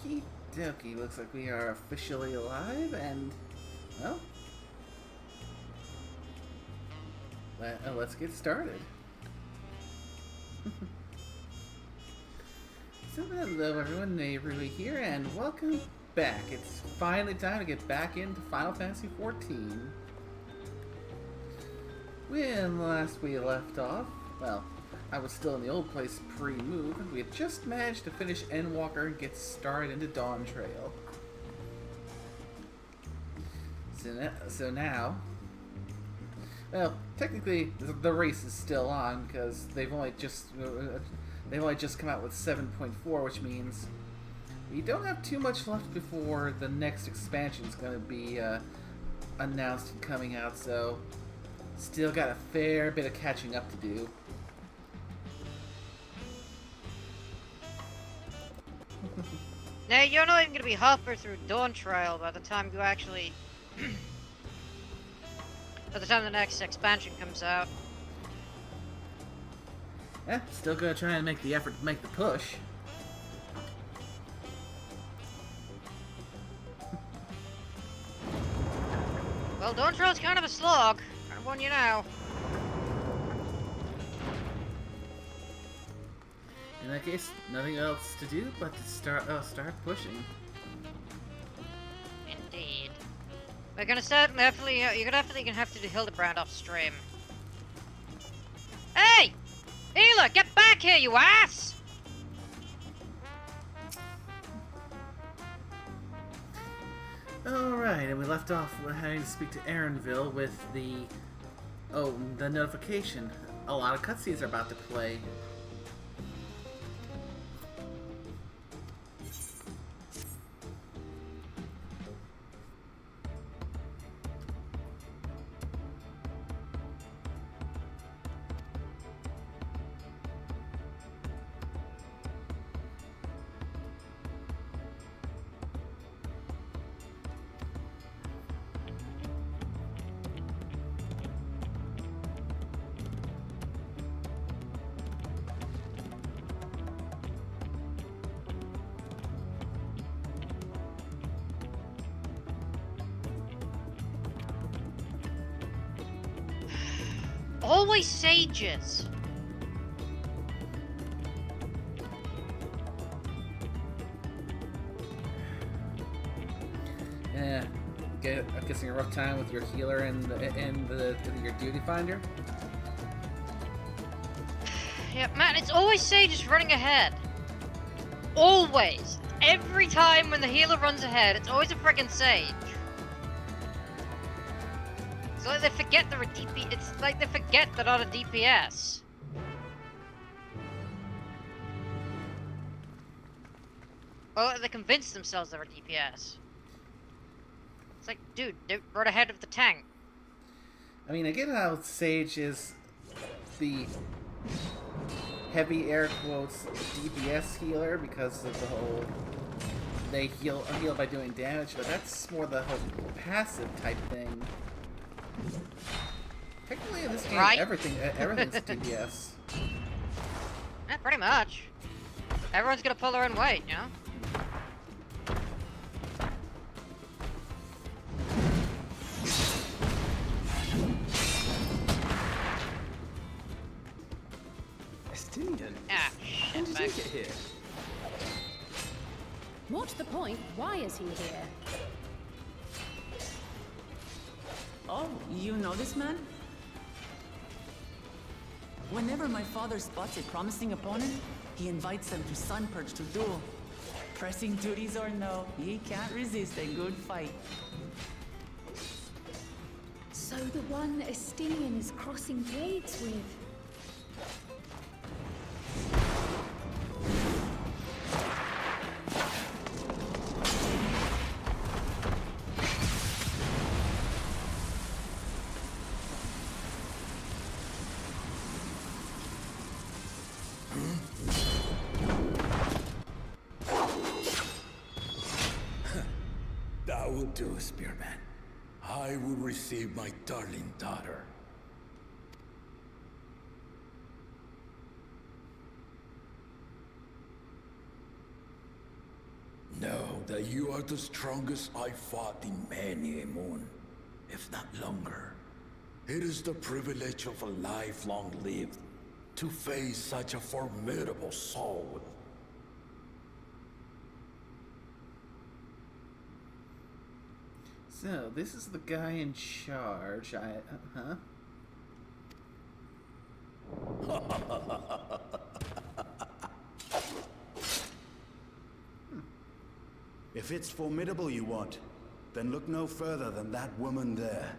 Okie dokie, looks like we are officially alive, and, well, let's get started. So hello everyone, Neighborly here, and welcome back. It's finally time to get back into Final Fantasy XIV. When last we left off, well, I was still in the old place pre-move. We had just managed to finish Endwalker and get started into Dawntrail. So now, well, technically the race is still on because they've only just come out with 7.4, which means we don't have too much left before the next expansion is going to be announced and coming out. So, still got a fair bit of catching up to do. Now, you're not even going to be halfway through Dawntrail by the time you actually... by the time the next expansion comes out. Yeah, still gonna try and make the effort to make the push. Well, Dawntrail's kind of a slog. I warn you now. In that case, nothing else to do but to start pushing. Indeed. We're gonna definitely, you're definitely gonna have to do Hildebrand off stream. Hey! Healer, get back here, you ass! Alright, and we left off having to speak to Aaronville with the notification. A lot of cutscenes are about to play. Always sages. Yeah, I'm guessing a rough time with your healer and your duty finder. Yeah, man, it's always sages running ahead. Always. Every time when the healer runs ahead, it's always a friggin' sage. It's like they forget they're a DP. It's like they forget they're not a DPS. Or they convince themselves they're a DPS. It's like, dude, they're right ahead of the tank. I mean, I get how Sage is the heavy air quotes DPS healer because of the whole they heal by doing damage, but that's more the whole passive type thing. Technically, in this game, right? everything's DPS. Yeah, pretty much. Everyone's gonna pull their own weight, you know? Estinian? Ah, When shit, did you back. get here? More to the point, why is he here? Oh, you know this man? Whenever my father spots a promising opponent, he invites them to Sunperch to duel. Pressing duties or no, he can't resist a good fight. So the one Estinian is crossing blades with. That will do, Spearman. I will receive my darling daughter. No. that you are the strongest I fought in many a moon, if not longer. It is the privilege of a life long lived to face such a formidable soul. So, this is the guy in charge. Huh? If it's formidable you want, then look no further than that woman there.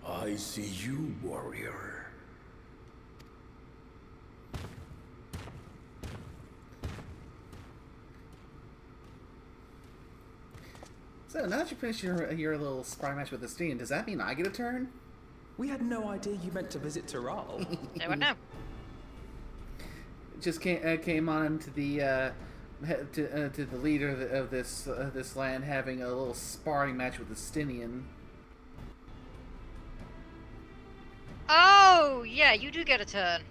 I see you, warrior. So, now that you finished your little sparring match with the Steen, does that mean I get a turn? We had no idea you meant to visit Terral. Say what now? Just came on to the to the leader of this land having a little sparring match with the Stinian. Oh, yeah, you do get a turn.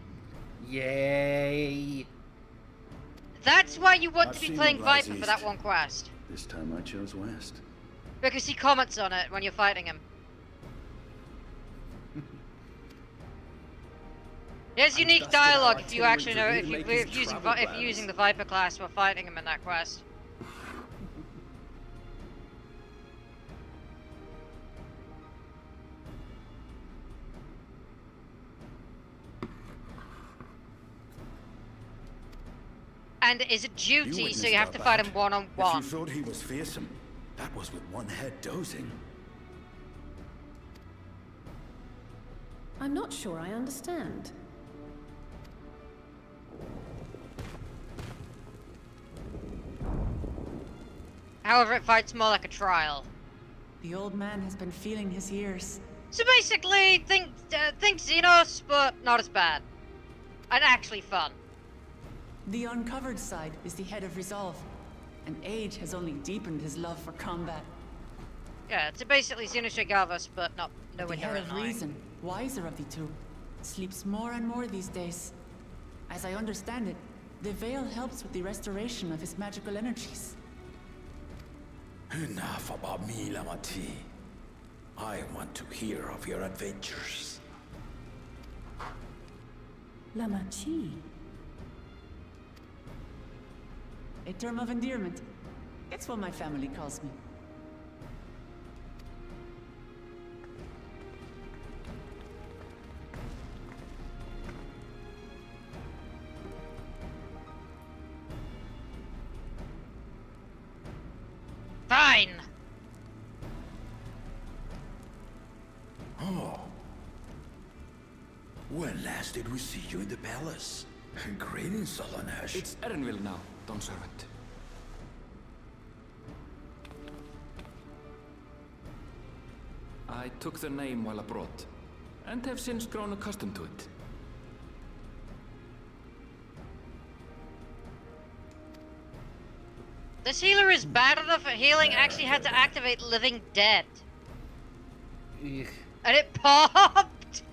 Yay! That's why you want I've to be seen playing what lies Viper for that east. one quest. This time I chose west. Because he comments on it when you're fighting him. There's unique dusted our dialogue if you itinerary actually know to if remake you're his using travel if you're plans. using the Viper class while fighting him in that quest. And it is a duty, so you have to fight him If one-on-one. you thought he was fearsome, that was with one head dozing. I'm not sure I understand. However, it fights more like a trial. The old man has been feeling his years. So basically, think Xenos, but not as bad. And actually fun. The uncovered side is the head of resolve, and age has only deepened his love for combat. Yeah, it's basically Xenos Regavus, but not The nowhere head near of annoying. reason, wiser of the two, sleeps more and more these days. As I understand it, the veil helps with the restoration of his magical energies. Enough about me, Lamati. I want to hear of your adventures. Lamachi. A term of endearment. It's what my family calls me. Fine! Oh. When last did we see you in the palace? Greetings, Solonesh. It's Erenville now, Don Servant. I took the name while abroad, and have since grown accustomed to it. This healer is bad enough at healing, actually had to activate Living Dead. Eugh. And it popped!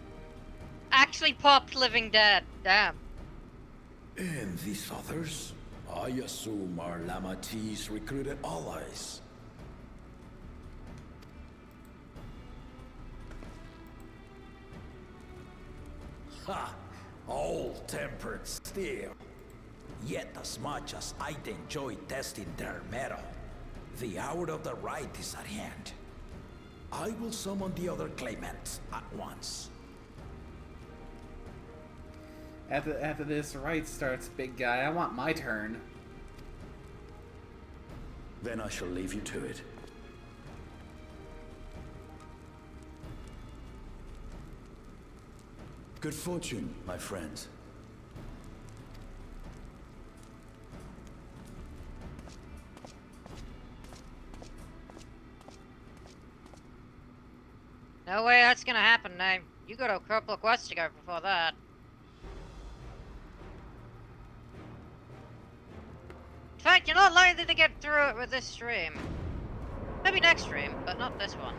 Actually popped Living Dead. Damn. And these others? I assume are Lamati's recruited allies. Ha! All-tempered steel. Yet as much as I'd enjoy testing their metal, the hour of the right is at hand. I will summon the other claimants at once. After this right starts, big guy, I want my turn. Then I shall leave you to it. Good fortune, my friends. No way that's gonna happen, Name. You got a couple of quests to go before that. In fact, you're not likely to get through it with this stream. Maybe next stream, but not this one.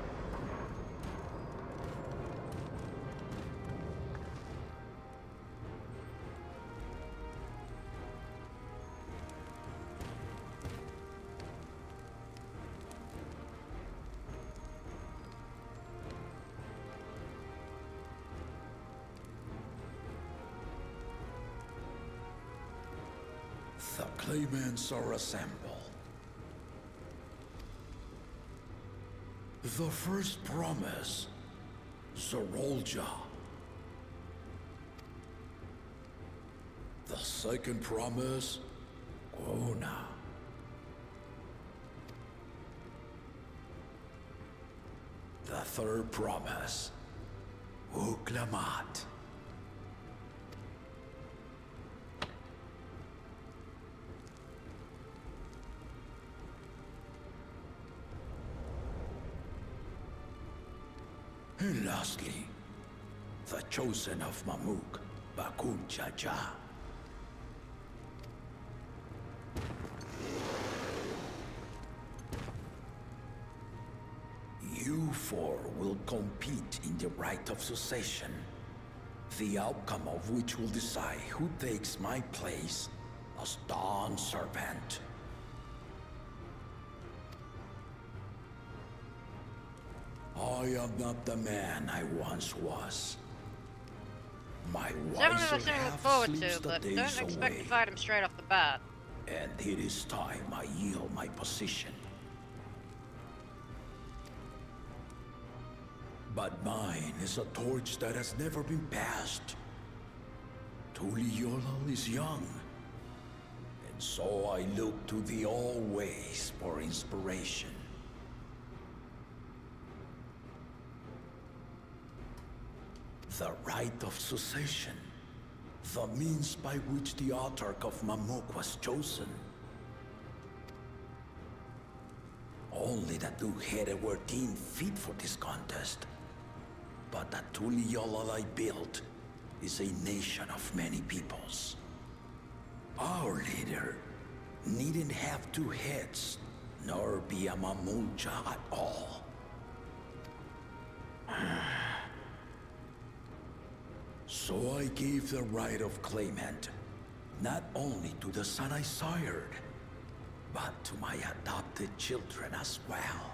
The claimants are assembled. The first promise, Zorolja. The second promise, Quona. The third promise, Uklamat. And lastly, the chosen of Mamuk, Bakun Jaja. You four will compete in the right of succession, the outcome of which will decide who takes my place as Dawn Servant. I am not the man I once was. My Definitely wiser something to look half forward sleeps to, the but days don't expect away, to fight him straight off the bat. and it is time I yield my position. But mine is a torch that has never been passed. Tuliyola is young, and so I look to the always for inspiration. The right of succession, the means by which the autarch of Mamuk was chosen. Only the two-headed were deemed fit for this contest. But the Tuliyola I built is a nation of many peoples. Our leader needn't have two heads, nor be a Mamulja at all. So I gave the right of claimant, not only to the son I sired, but to my adopted children as well.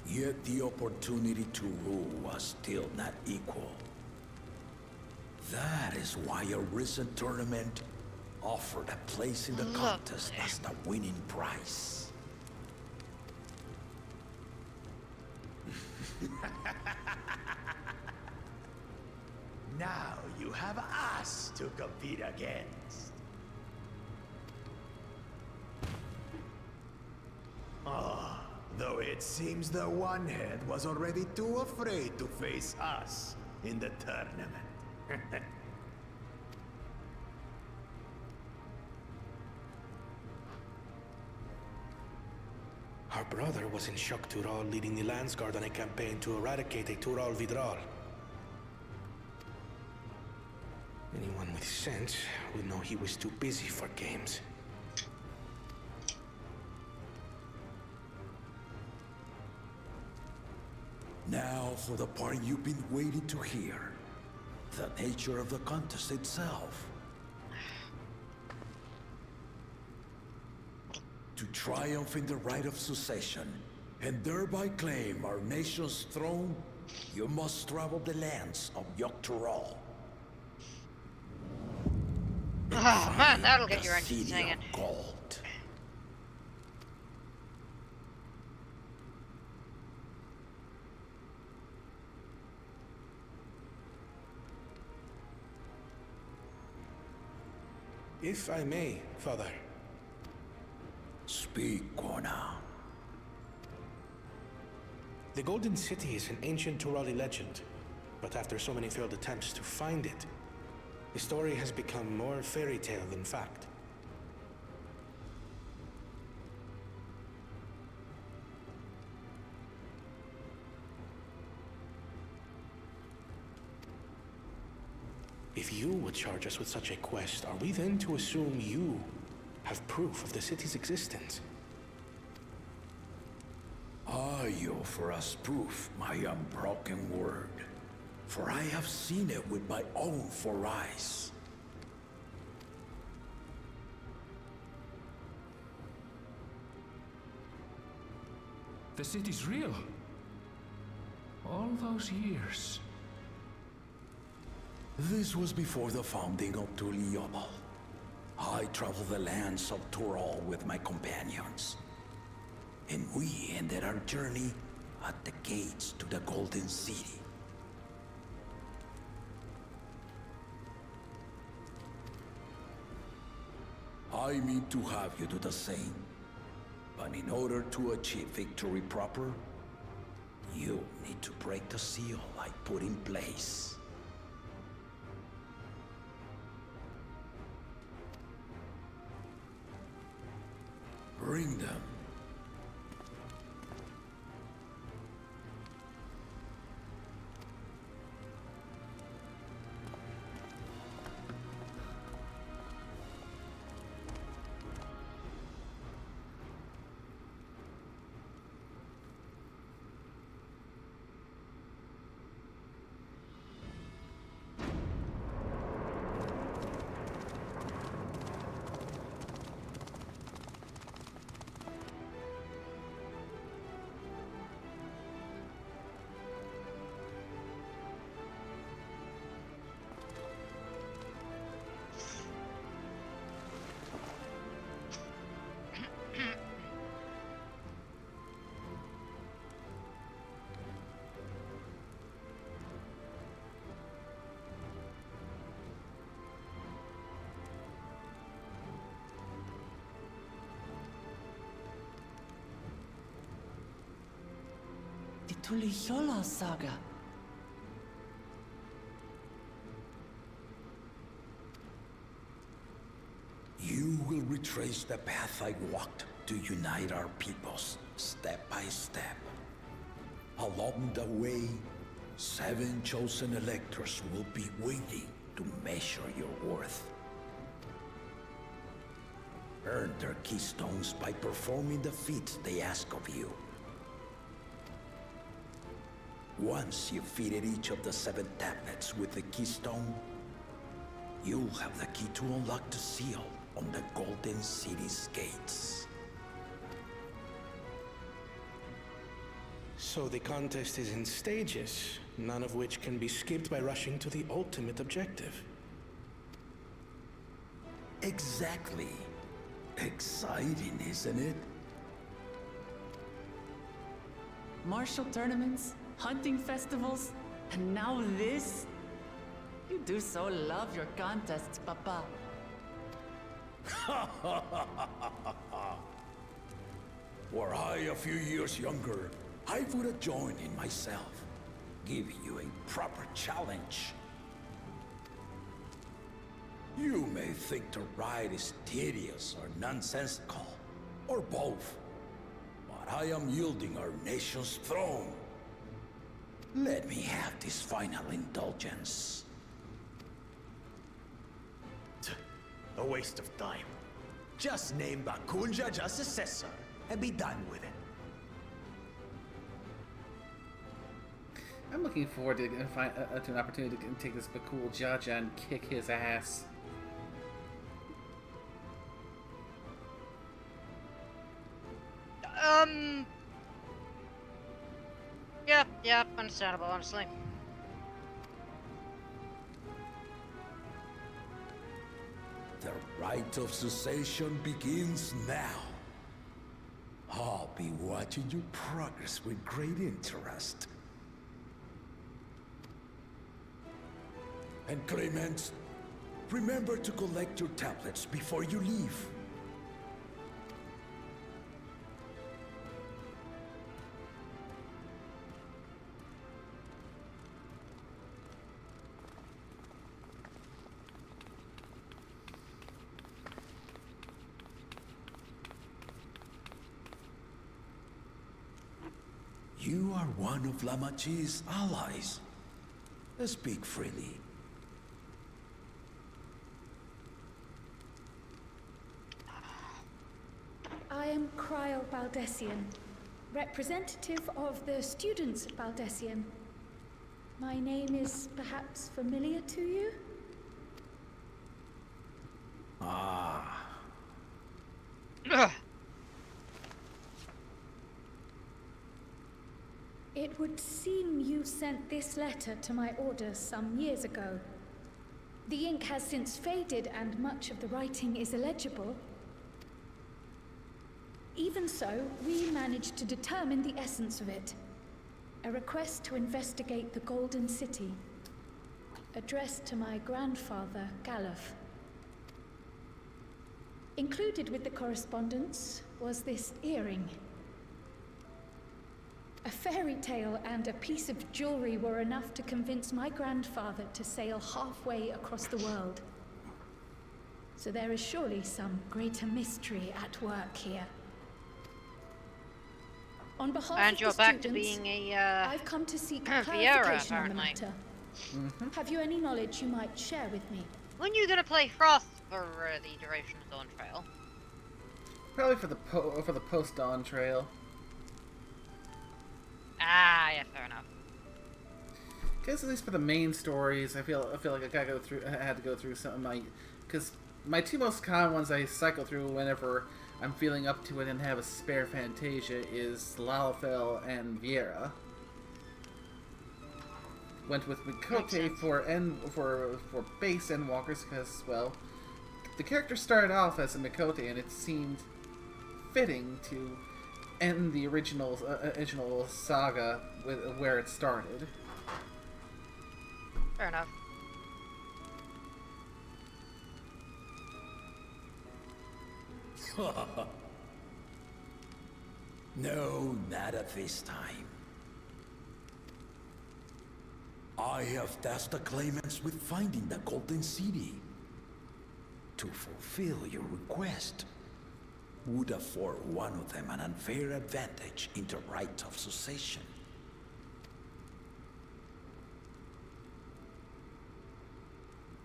Yet the opportunity to rule was still not equal. That is why a recent tournament offered a place in the contest as the winning prize. Now you have us to compete against. Though it seems the one-head was already too afraid to face us in the tournament. Our brother was in Shock Tural leading the Landsguard on a campaign to eradicate a Tural Vidral. Anyone with sense would know he was too busy for games. Now for the part you've been waiting to hear. The nature of the contest itself. To triumph in the right of succession, and thereby claim our nation's throne, you must travel the lands of Yogg-Tural. Oh man, that'll get The your engine city singing. of gold. If I may, Father. Speak, Quona. The Golden City is an ancient Turali legend, but after so many failed attempts to find it, the story has become more fairy tale than fact. If you would charge us with such a quest, are we then to assume you have proof of the city's existence? I offer as proof my unbroken word, for I have seen it with my own four eyes. The city's real. All those years. This was before the founding of Tuliyola. I travel the lands of Tural with my companions. And we ended our journey at the gates to the Golden City. I mean to have you do the same. But in order to achieve victory proper, you need to break the seal I put in place. Bring them. Die Tulichola saga. You will retrace the path I walked to unite our peoples, step by step. Along the way, 7 chosen electors will be waiting to measure your worth. Earn their keystones by performing the feats they ask of you. Once you've fitted each of the 7 tablets with the keystone, you'll have the key to unlock the seal on the Golden City's gates. So the contest is in stages, none of which can be skipped by rushing to the ultimate objective. Exactly. Exciting, isn't it? Martial tournaments, hunting festivals, and now this? You do so love your contests, Papa. Were I a few years younger, I would have joined in myself, giving you a proper challenge. You may think the ride is tedious or nonsensical, or both, but I am yielding our nation's throne. Let me have this final indulgence. A waste of time. Just name Bakunja just successor and be done with it. I'm looking forward to an opportunity to take this Bakul Jaja and kick his ass. Yeah, understandable, honestly. The rite of cessation begins now. I'll be watching your progress with great interest. And Clement, remember to collect your tablets before you leave. You are one of Lamachi's allies. Speak freely. I am Cryo Baldessian, representative of the students at Baldessian. My name is perhaps familiar to you? Ah. Ugh. It would seem you sent this letter to my orders some years ago. The ink has since faded and much of the writing is illegible. Even so, we managed to determine the essence of it. A request to investigate the Golden City, addressed to my grandfather, Galuf. Included with the correspondence was this earring. A fairy tale and a piece of jewelry were enough to convince my grandfather to sail halfway across the world. So there is surely some greater mystery at work here. On behalf And of you're the back to students, being I've come to seek Viera, clarification on the apparently. matter. Have you any knowledge you might share with me? When are you gonna play Frost for the duration of Dawntrail? Probably for the post Dawntrail. Ah, yeah, fair enough. Because at least for the main stories, I feel like I had to go through some of my, because my two most common ones I cycle through whenever I'm feeling up to it and have a spare Fantasia is Lalafell and Viera. Went with Mikote for base Endwalkers because, well, the character started off as a Mikote and it seemed fitting to end the original saga with where it started. Fair enough. No, not at this time. I have tasked the claimants with finding the Golden City. To fulfill your request would afford one of them an unfair advantage in the right of succession.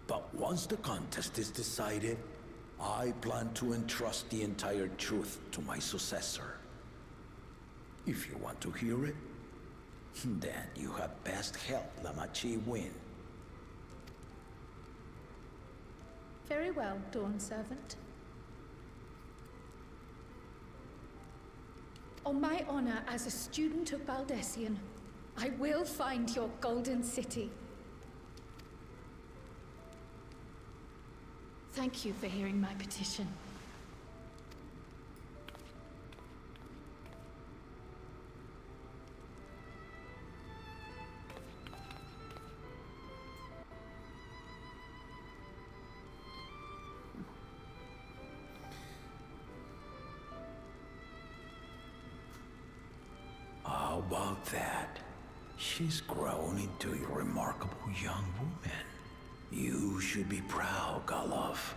But once the contest is decided, I plan to entrust the entire truth to my successor. If you want to hear it, then you had best help Lamachi win. Very well, Dawn Servant. On my honor as a student of Baldessian, I will find your Golden City. Thank you for hearing my petition. How about that? She's grown into a remarkable young woman. You should be proud, Galuf.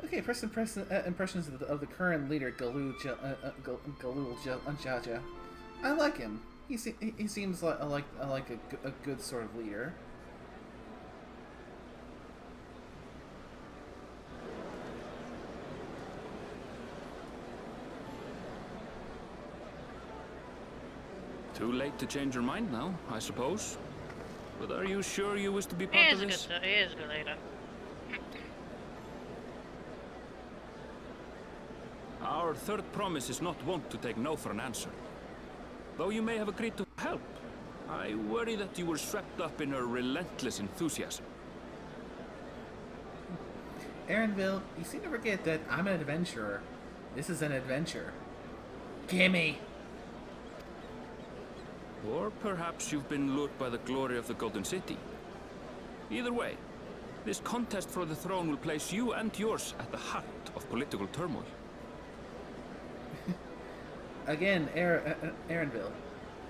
Okay, first impressions of the current leader, Galul Jaja. I like him. He seems like a good sort of leader. Too late to change your mind now, I suppose. But are you sure you wish to be part of this? He is a good leader. Our third promise is not wont to take no for an answer. Though you may have agreed to help, I worry that you were swept up in her relentless enthusiasm. Aaronville, you seem to forget that I'm an adventurer. This is an adventure. Gimme! Or perhaps you've been lured by the glory of the Golden City. Either way, this contest for the throne will place you and yours at the heart of political turmoil. Again, Aaronville.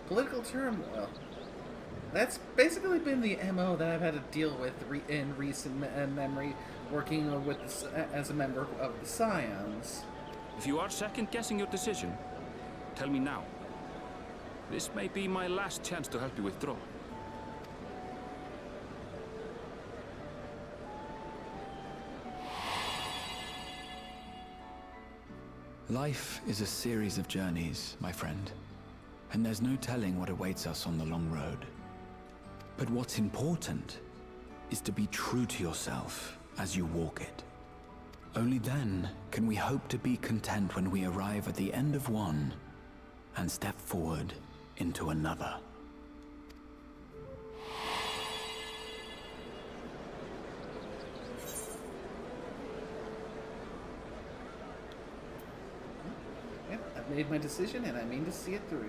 Political turmoil. That's basically been the MO that I've had to deal with in recent memory, working with as a member of the Scions. If you are second-guessing your decision, tell me now. This may be my last chance to help you withdraw. Life is a series of journeys, my friend. And there's no telling what awaits us on the long road. But what's important is to be true to yourself as you walk it. Only then can we hope to be content when we arrive at the end of one and step forward into another. made my decision, and I mean to see it through.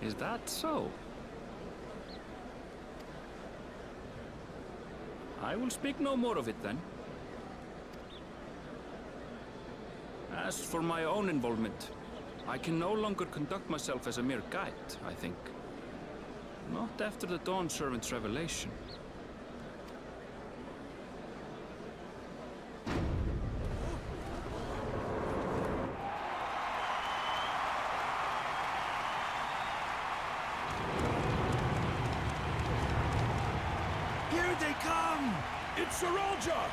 Is that so? I will speak no more of it then. As for my own involvement, I can no longer conduct myself as a mere guide, I think. Not after the Dawn Servant's revelation. Here they come! It's Saralja!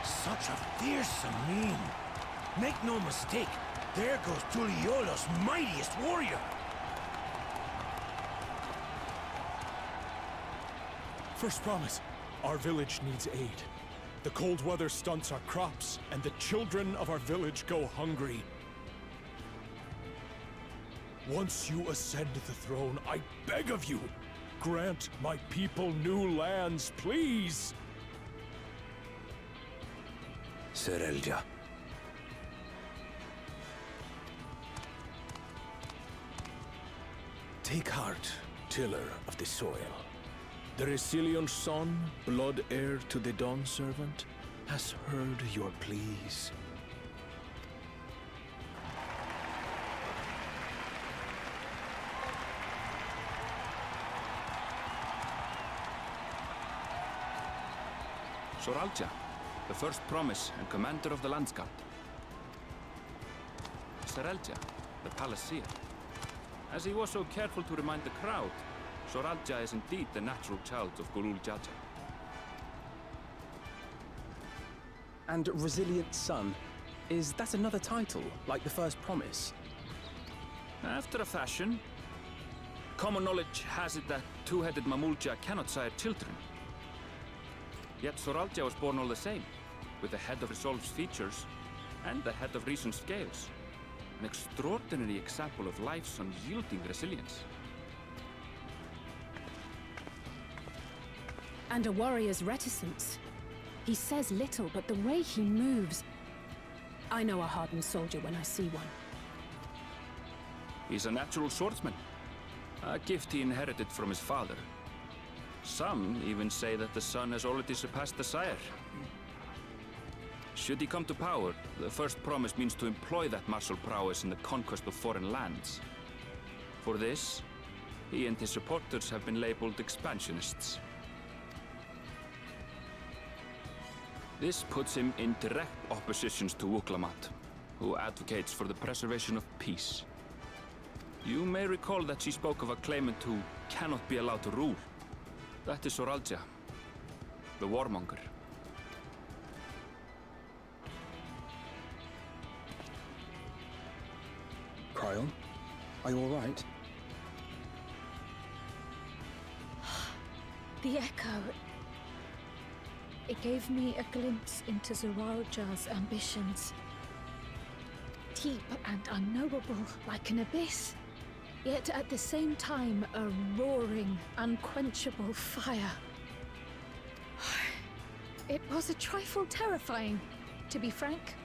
Such a fearsome mien. Make no mistake, there goes Tuliola's mightiest warrior. First promise, our village needs aid. The cold weather stunts our crops, and the children of our village go hungry. Once you ascend the throne, I beg of you, grant my people new lands, please! Saralja. Take heart, tiller of the soil. The Resilion son, blood heir to the Dawn Servant, has heard your pleas. Soralja, the first promise and commander of the Landsguard. Saralja, the palaceer. As he was so careful to remind the crowd, Soralja is indeed the natural child of Gulul Jaja. And Resilient Son, is that another title, like the first promise? After a fashion. Common knowledge has it that two-headed Mamulja cannot sire children. Yet Soralja was born all the same, with the head of Resolve's features and the head of Reason's scales. An extraordinary example of life's unyielding resilience. And a warrior's reticence. He says little, but the way he moves... I know a hardened soldier when I see one. He's a natural swordsman. A gift he inherited from his father. Some even say that the son has already surpassed the sire. Should he come to power, the first promise means to employ that martial prowess in the conquest of foreign lands. For this, he and his supporters have been labeled expansionists. This puts him in direct opposition to Wuklamat, who advocates for the preservation of peace. You may recall that she spoke of a claimant who cannot be allowed to rule. That is Soralja, the warmonger. Cryon, are you all right? The echo. It gave me a glimpse into Zoralja's ambitions. Deep and unknowable, like an abyss. Yet at the same time, a roaring, unquenchable fire. It was a trifle terrifying, to be frank.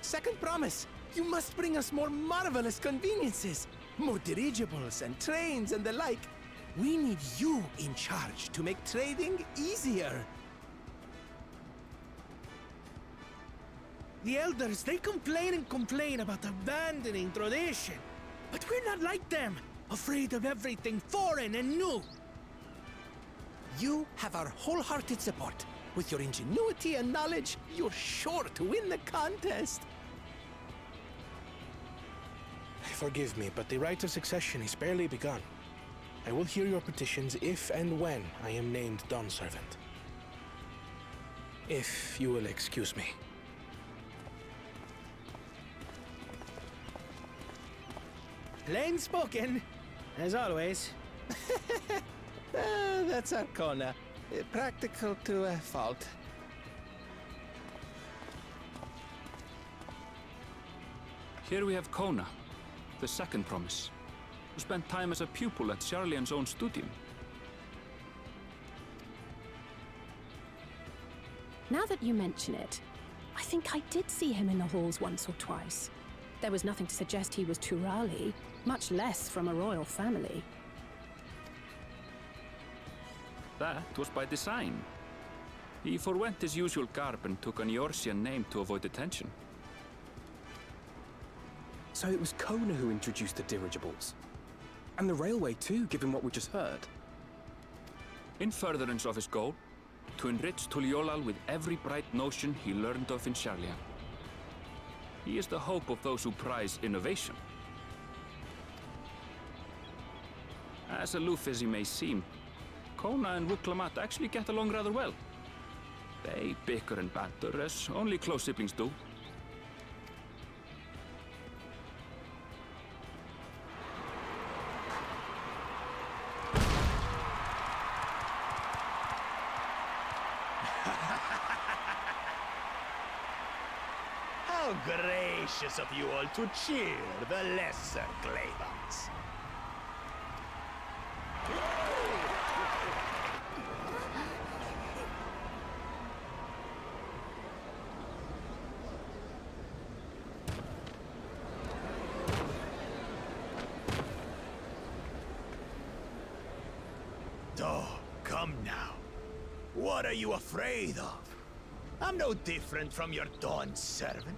Second promise, you must bring us more marvelous conveniences. More dirigibles and trains and the like. We need you in charge to make trading easier. The elders, they complain and complain about abandoning tradition. But we're not like them, afraid of everything foreign and new. You have our wholehearted support. With your ingenuity and knowledge, you're sure to win the contest. Forgive me, but the rite of succession is barely begun. I will hear your petitions if and when I am named Dawn Servant. If you will excuse me. Plain spoken. As always. That's Arcona. Practical to a fault. Here we have Kona, the second promise, who spent time as a pupil at Charlian's own studium. Now that you mention it, I think I did see him in the halls once or twice. There was nothing to suggest he was Turali, much less from a royal family. That was by design. He forwent his usual garb and took an Eorzean name to avoid attention. So it was Kona who introduced the dirigibles. And the railway too, given what we just heard. In furtherance of his goal, to enrich Tuliolal with every bright notion he learned of in Charlian. He is the hope of those who prize innovation. As aloof as he may seem, Kona and Wuklamat actually get along rather well. They bicker and banter as only close siblings do. How gracious of you all to cheer the lesser Glabans. Oh, come now. What are you afraid of? I'm no different from your Dawn servant.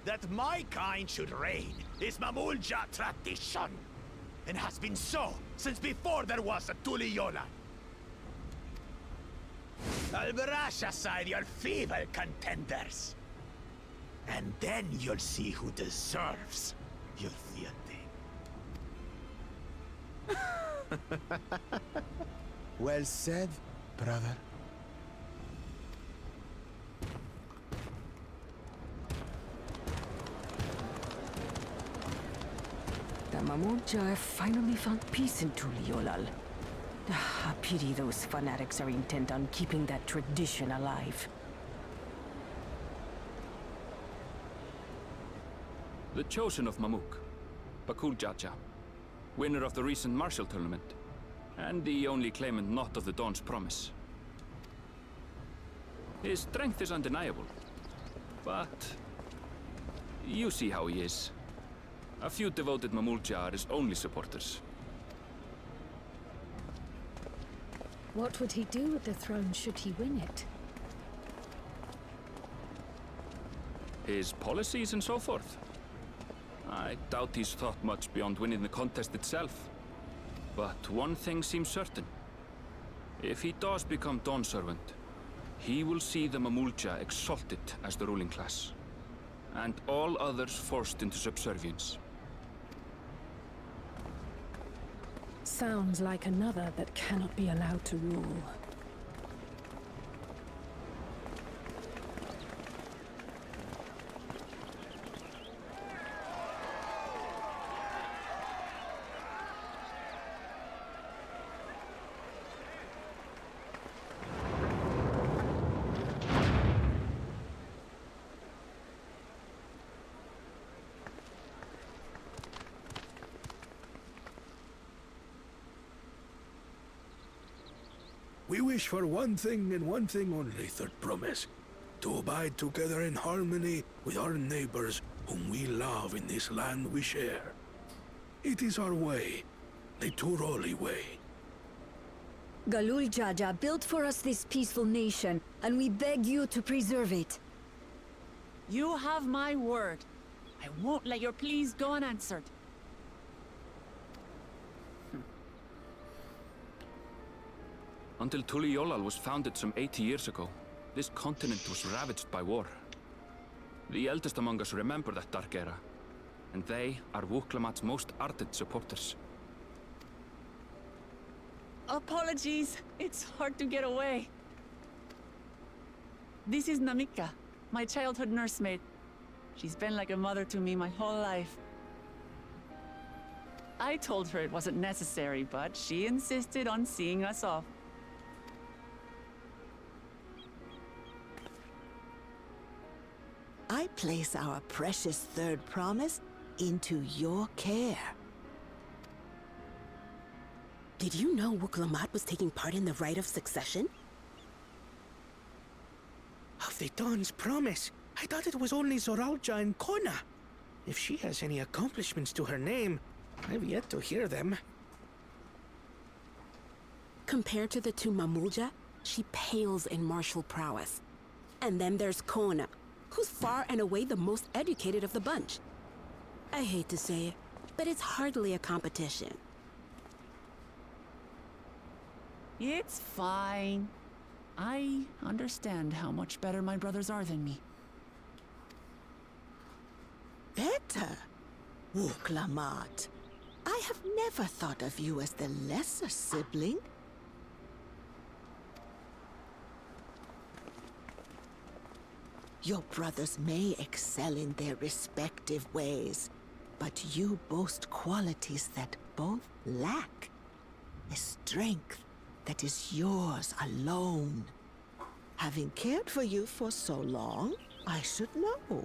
That my kind should reign is Mamulja tradition, and has been so since before there was a Tuliyola. I'll brush aside your feeble contenders, and then you'll see who deserves your fealty. Well said, brother. The Mamulja have finally found peace in Tuliolal. A pity those fanatics are intent on keeping that tradition alive. The chosen of Mamuk, Bakul Jaja, winner of the recent martial tournament, and the only claimant not of the Dawn's promise. His strength is undeniable, but you see how he is. A few devoted Mamulja are his only supporters. What would he do with the throne should he win it? His policies and so forth. I doubt he's thought much beyond winning the contest itself. But one thing seems certain. If he does become Dawn Servant, he will see the Mamulja exalted as the ruling class, and all others forced into subservience. Sounds like another that cannot be allowed to rule. We wish for one thing and one thing only, Third Promise. To abide together in harmony with our neighbors whom we love in this land we share. It is our way, the Turoli way. Galul Jaja built for us this peaceful nation, and we beg you to preserve it. You have my word. I won't let your pleas go unanswered. Until Tuliolal was founded some 80 years ago, this continent was ravaged by war. The eldest among us remember that dark era, and they are Wuklamat's most ardent supporters. Apologies. It's hard to get away. This is Namika, my childhood nursemaid. She's been like a mother to me my whole life. I told her it wasn't necessary, but she insisted on seeing us off. I place our precious third promise into your care. Did you know Wuklamat was taking part in the rite of succession? Of the Dawn's promise? I thought it was only Zoralja and Kona. If she has any accomplishments to her name, I've yet to hear them. Compared to the two Mamulja, she pales in martial prowess. And then there's Kona, who's far and away the most educated of the bunch. I hate to say it, but it's hardly a competition. It's fine. I understand how much better my brothers are than me. Better? Wuklamat. I have never thought of you as the lesser sibling. Your brothers may excel in their respective ways, but you boast qualities that both lack. A strength that is yours alone. Having cared for you for so long, I should know.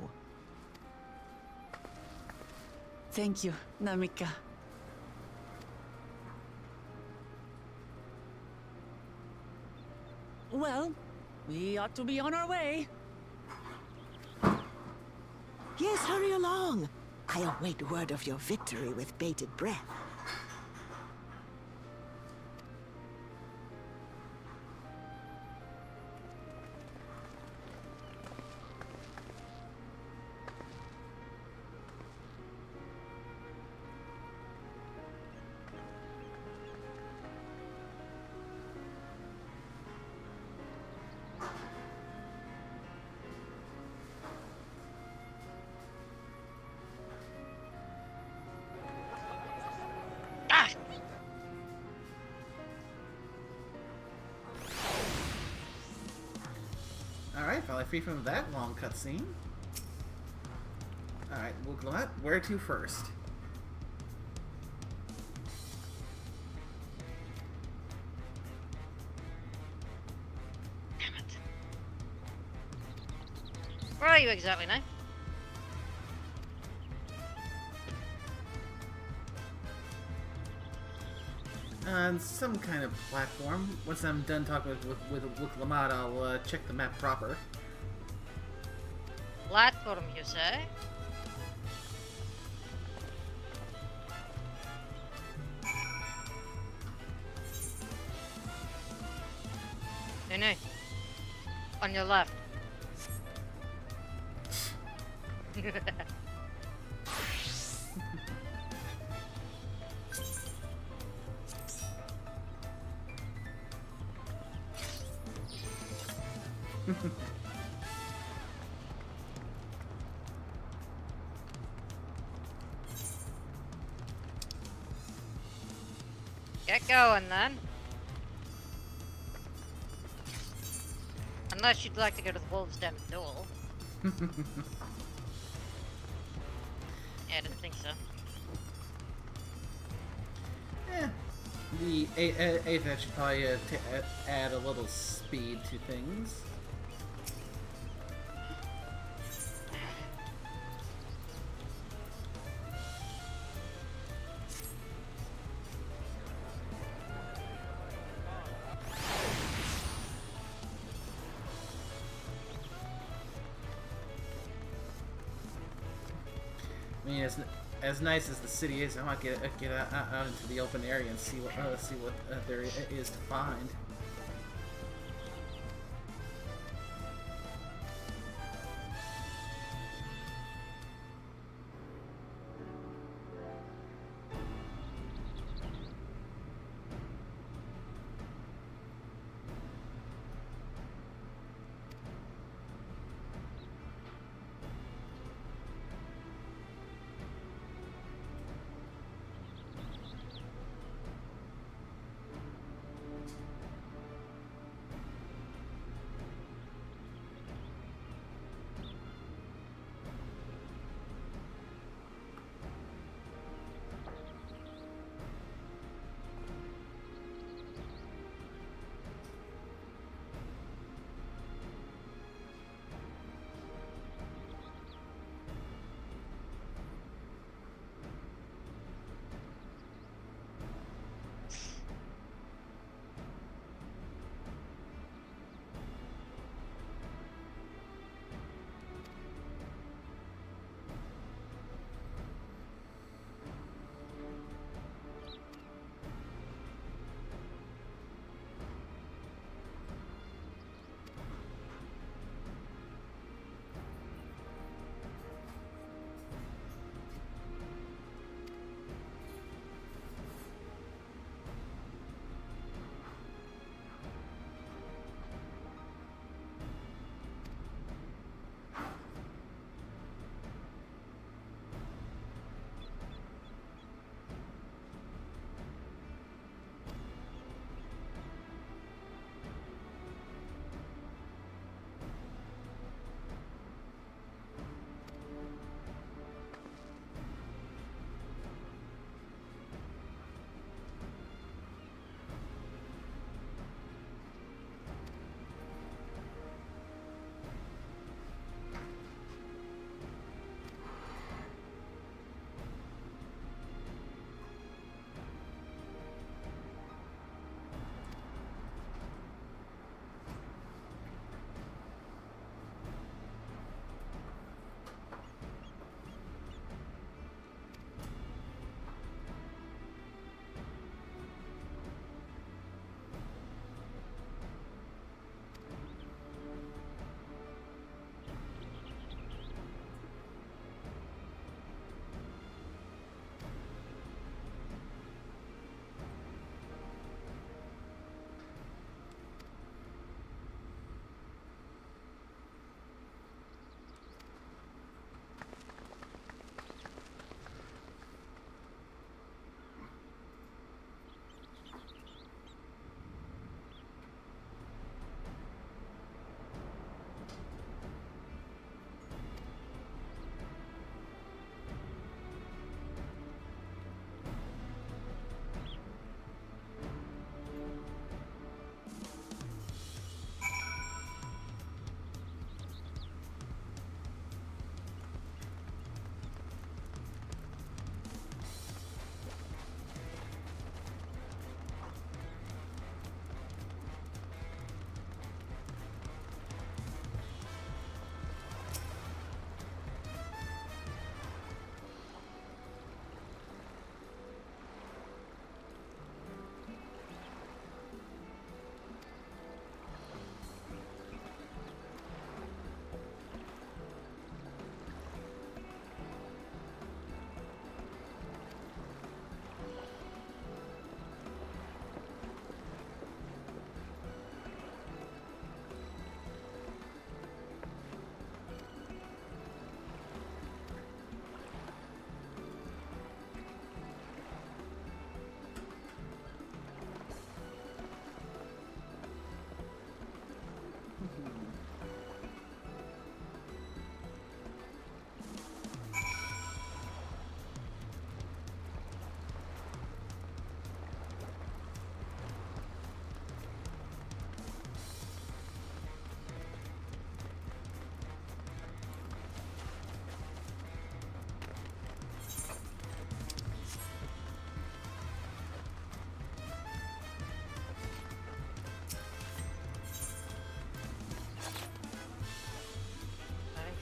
Thank you, Namika. Well, we ought to be on our way. Yes, hurry along. I await word of your victory with bated breath. Alright, finally free from that long cutscene. Alright, Wuklamat, where to first? Damn it. Where are you exactly now? On some kind of platform. Once I'm done talking with Wuklamat, I'll check the map proper. Platform, you say? No. On your left. Get going then. Unless you'd like to go to the Wolves' Den duel. Yeah, I didn't think so. Eh. The AFF should probably add a little speed to things. I mean, as nice as the city is, I want to get out into the open area and see what there is to find.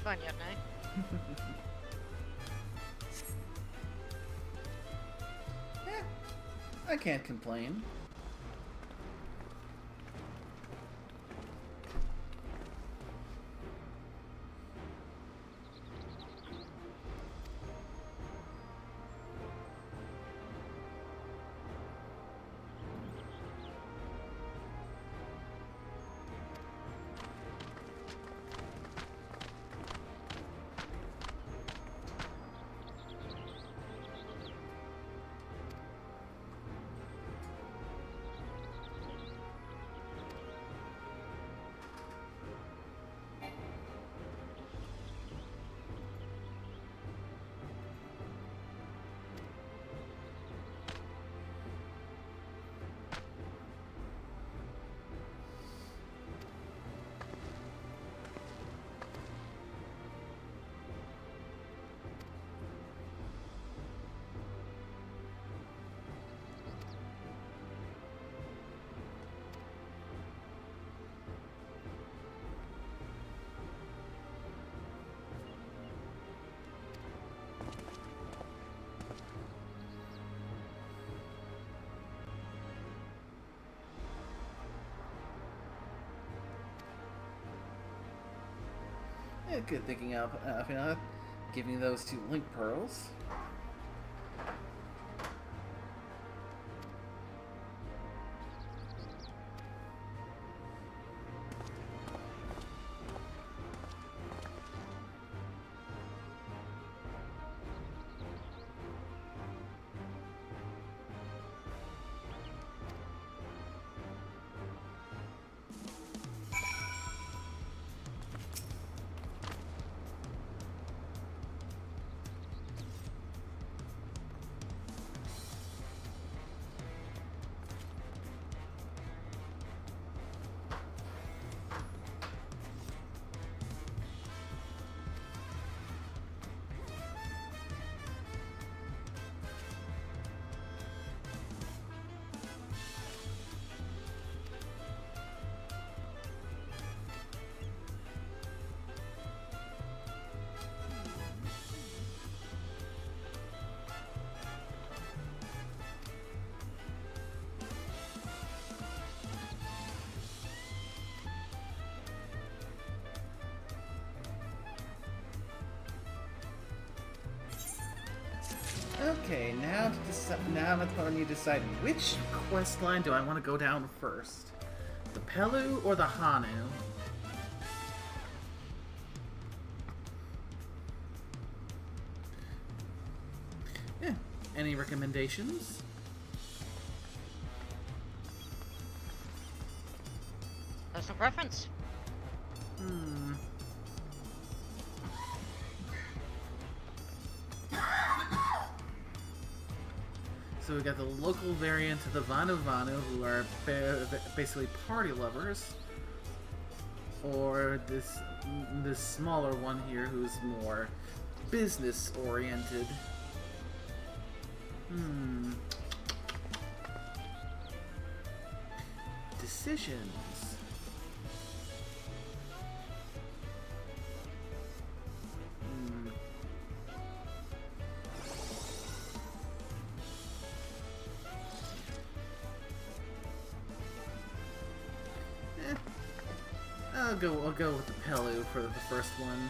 fun yet, eh? I can't complain. Yeah, good thinking of giving those 2 link pearls. Okay, now I'm at the point when you decide which quest line do I want to go down first. The Pelu or the Hanu? Yeah. Any recommendations? Personal preference. So we got the local variant of the Vanu Vanu, who are basically party lovers, or this smaller one here, who's more business oriented. Decisions. I'll go with the Pelu for the first one.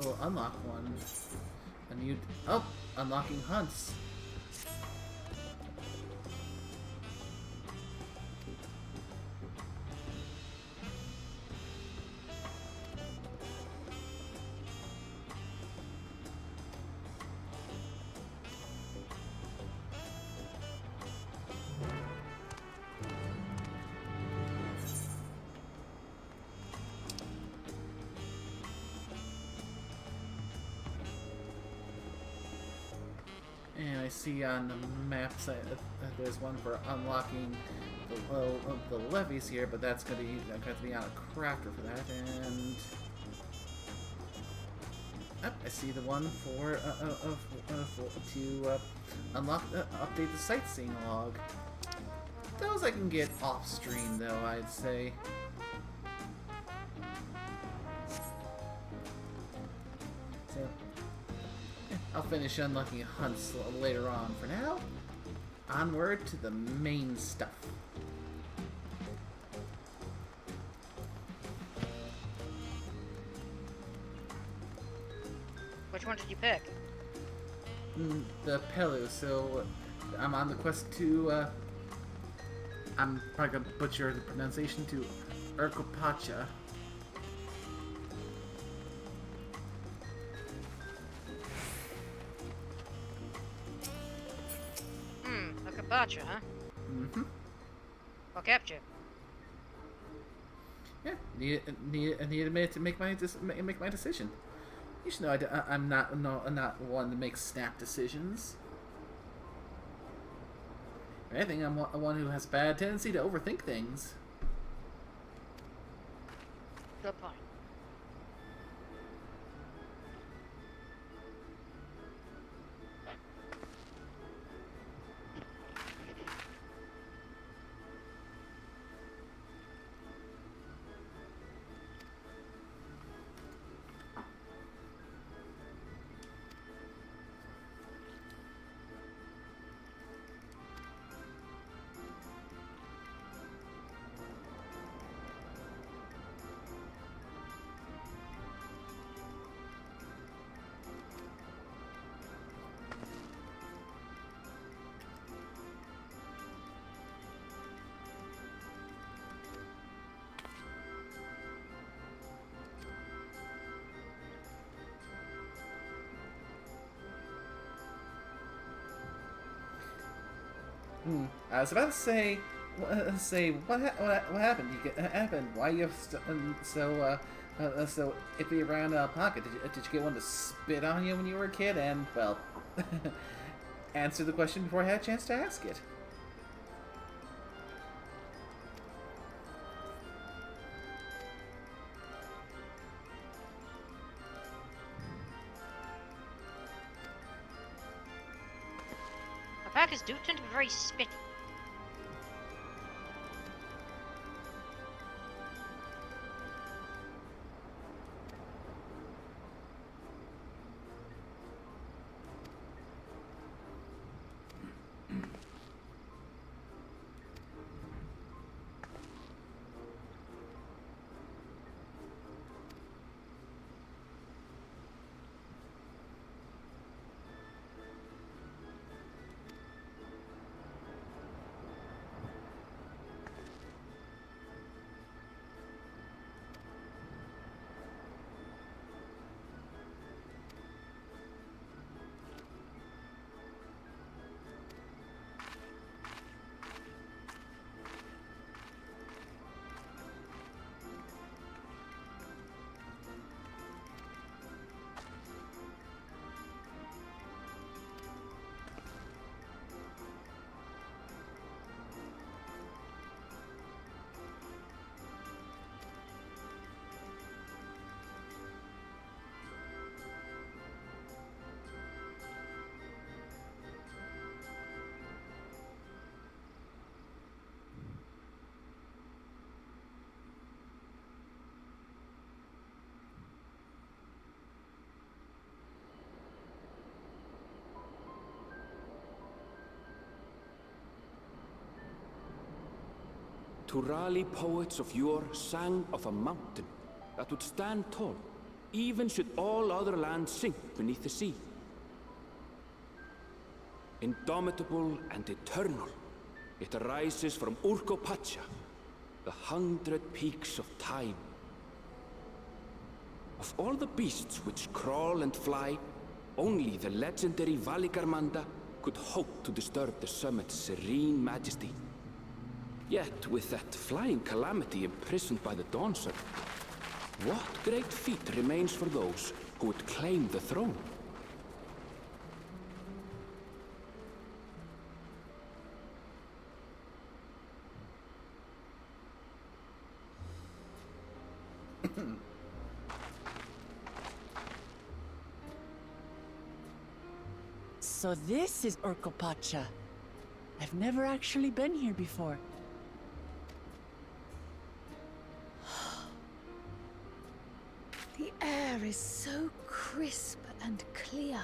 We'll unlock one. A new... Oh! unlocking hunts. And I see on the maps that there's one for unlocking the levies here, but that's going to be on a crafter for that. And I see the one for to unlock update the sightseeing log. Those I can get off stream though, I'd say. So I'll finish unlocking hunts later on. For now, onward to the main stuff. Which one did you pick? The Pelu. So I'm on the quest to. I'm probably gonna butcher the pronunciation to Urkopacha. Urkopacha, huh? Mm-hmm. What kept you? Yeah, need a minute to make my decision. You should know I'm not one to make snap decisions. If anything, I'm one who has a bad tendency to overthink things. Good point. I was about to say what happened? Happened? Why you so iffy around pocket? Did you get one to spit on you when you were a kid? And well, answer the question before I had a chance to ask it. Alpacas do tend to be very spitty. Turali poets of yore sang of a mountain that would stand tall, even should all other lands sink beneath the sea. indomitable and eternal. It arises from Urkopacha, the 100 peaks of time. Of all the beasts which crawl and fly, only the legendary Valigarmanda could hope to disturb the summit's serene majesty. Yet, with that flying calamity imprisoned by the Dawn Serpent, what great feat remains for those who would claim the throne? So this is Urkopacha. I've never actually been here before. The air is so crisp and clear.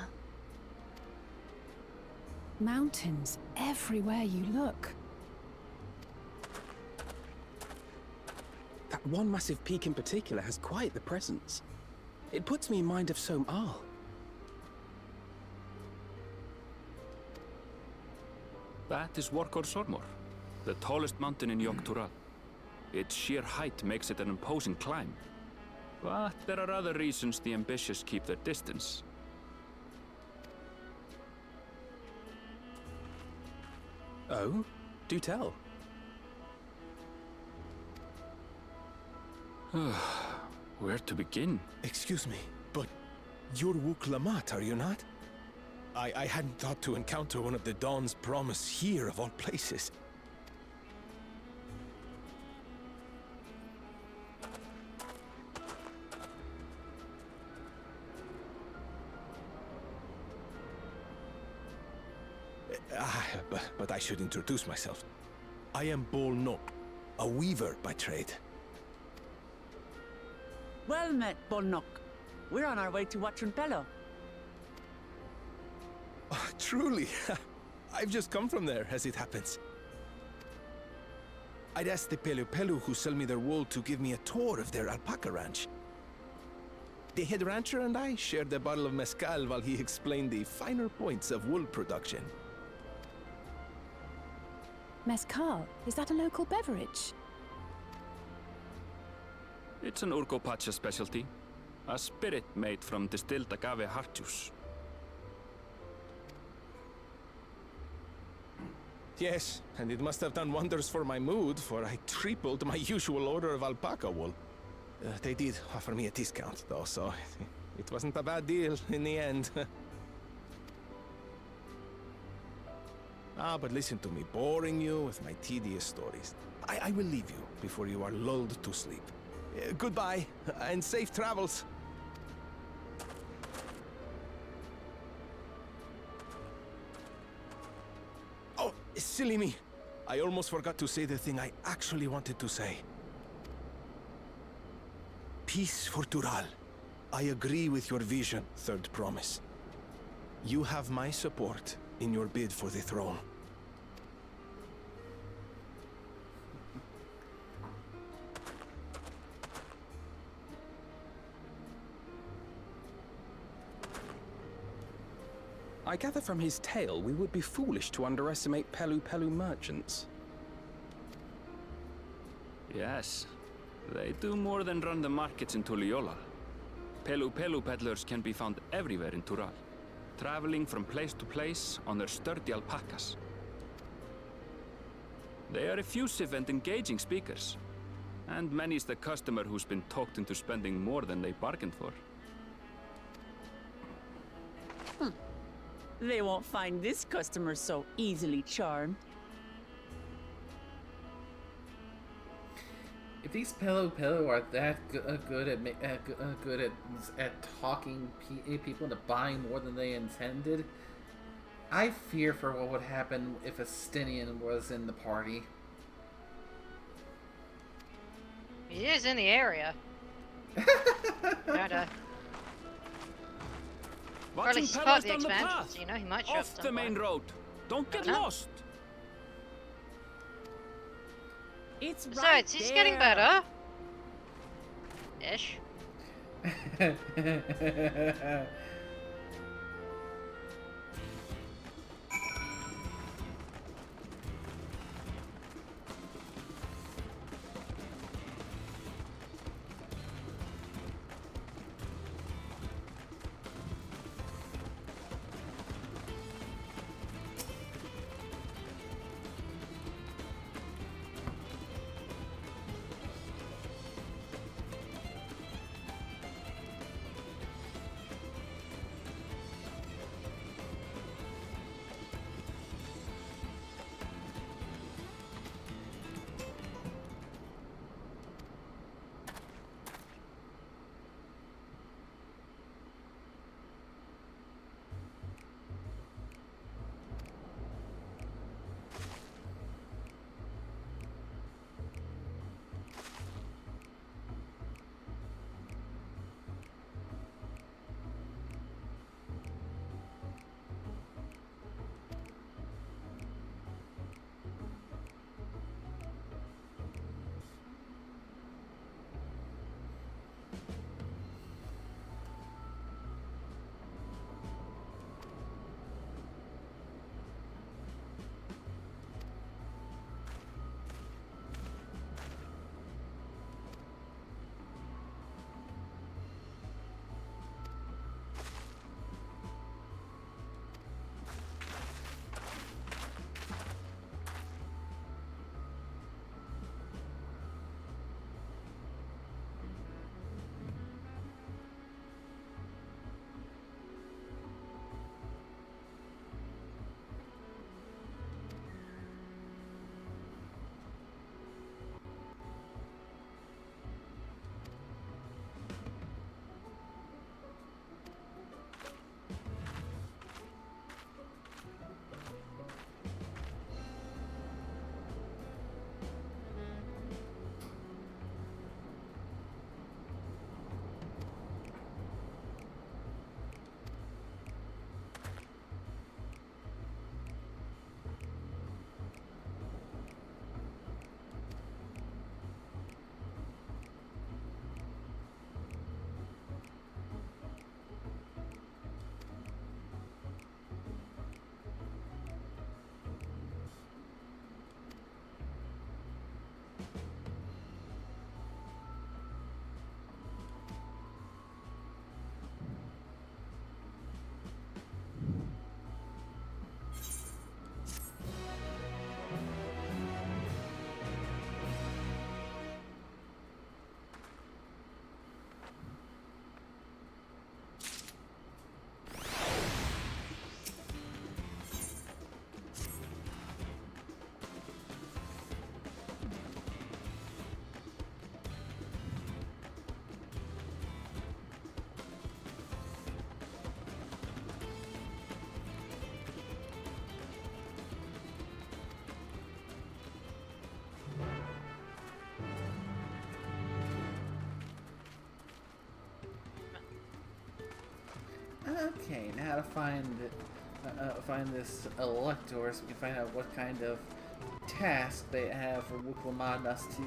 Mountains everywhere you look. That one massive peak in particular has quite the presence. It puts me in mind of Som Al. That is Workor Sormor, the tallest mountain in Yogg-Tural. Its sheer height makes it an imposing climb. But there are other reasons the ambitious keep their distance. Oh? Do tell. Where to begin? Excuse me, but you're Wuk Lamat, are you not? I hadn't thought to encounter one of the Dawn's promise here, of all places. But I should introduce myself. I am Bol Nok, a weaver by trade. Well met, Bolnok. We're on our way to Watrunpelo. Oh, truly. I've just come from there, as it happens. I'd asked the Pelu who sell me their wool to give me a tour of their alpaca ranch. The head rancher and I shared a bottle of mezcal while he explained the finer points of wool production. Mezcal, is that a local beverage? It's an Urkopacha specialty. A spirit made from distilled agave heart juice. Yes, and it must have done wonders for my mood, for I tripled my usual order of alpaca wool. They did offer me a discount, though, so it wasn't a bad deal in the end. But listen to me, boring you with my tedious stories. I will leave you before you are lulled to sleep. Goodbye, and safe travels. Oh, silly me. I almost forgot to say the thing I actually wanted to say. Peace for Tural. I agree with your vision, Third Promise. You have my support in your bid for the throne. I gather from his tale we would be foolish to underestimate Pelu merchants. Yes. They do more than run the markets in Tuliyollal. Pelu peddlers can be found everywhere in Tural, traveling from place to place on their sturdy alpacas. They are effusive and engaging speakers, and many's the customer who's been talked into spending more than they bargained for. They won't find this customer so easily charmed. If these Pelu are that good at talking people into buying more than they intended, I fear for what would happen if a Stinian was in the party. He is in the area. Or at least he's part of the expansion, so you know he might show up Off the main road. Don't get lost. It's Besides, he's getting better. Ish. Okay, now to find this elector so we can find out what kind of task they have for Wuklamandas to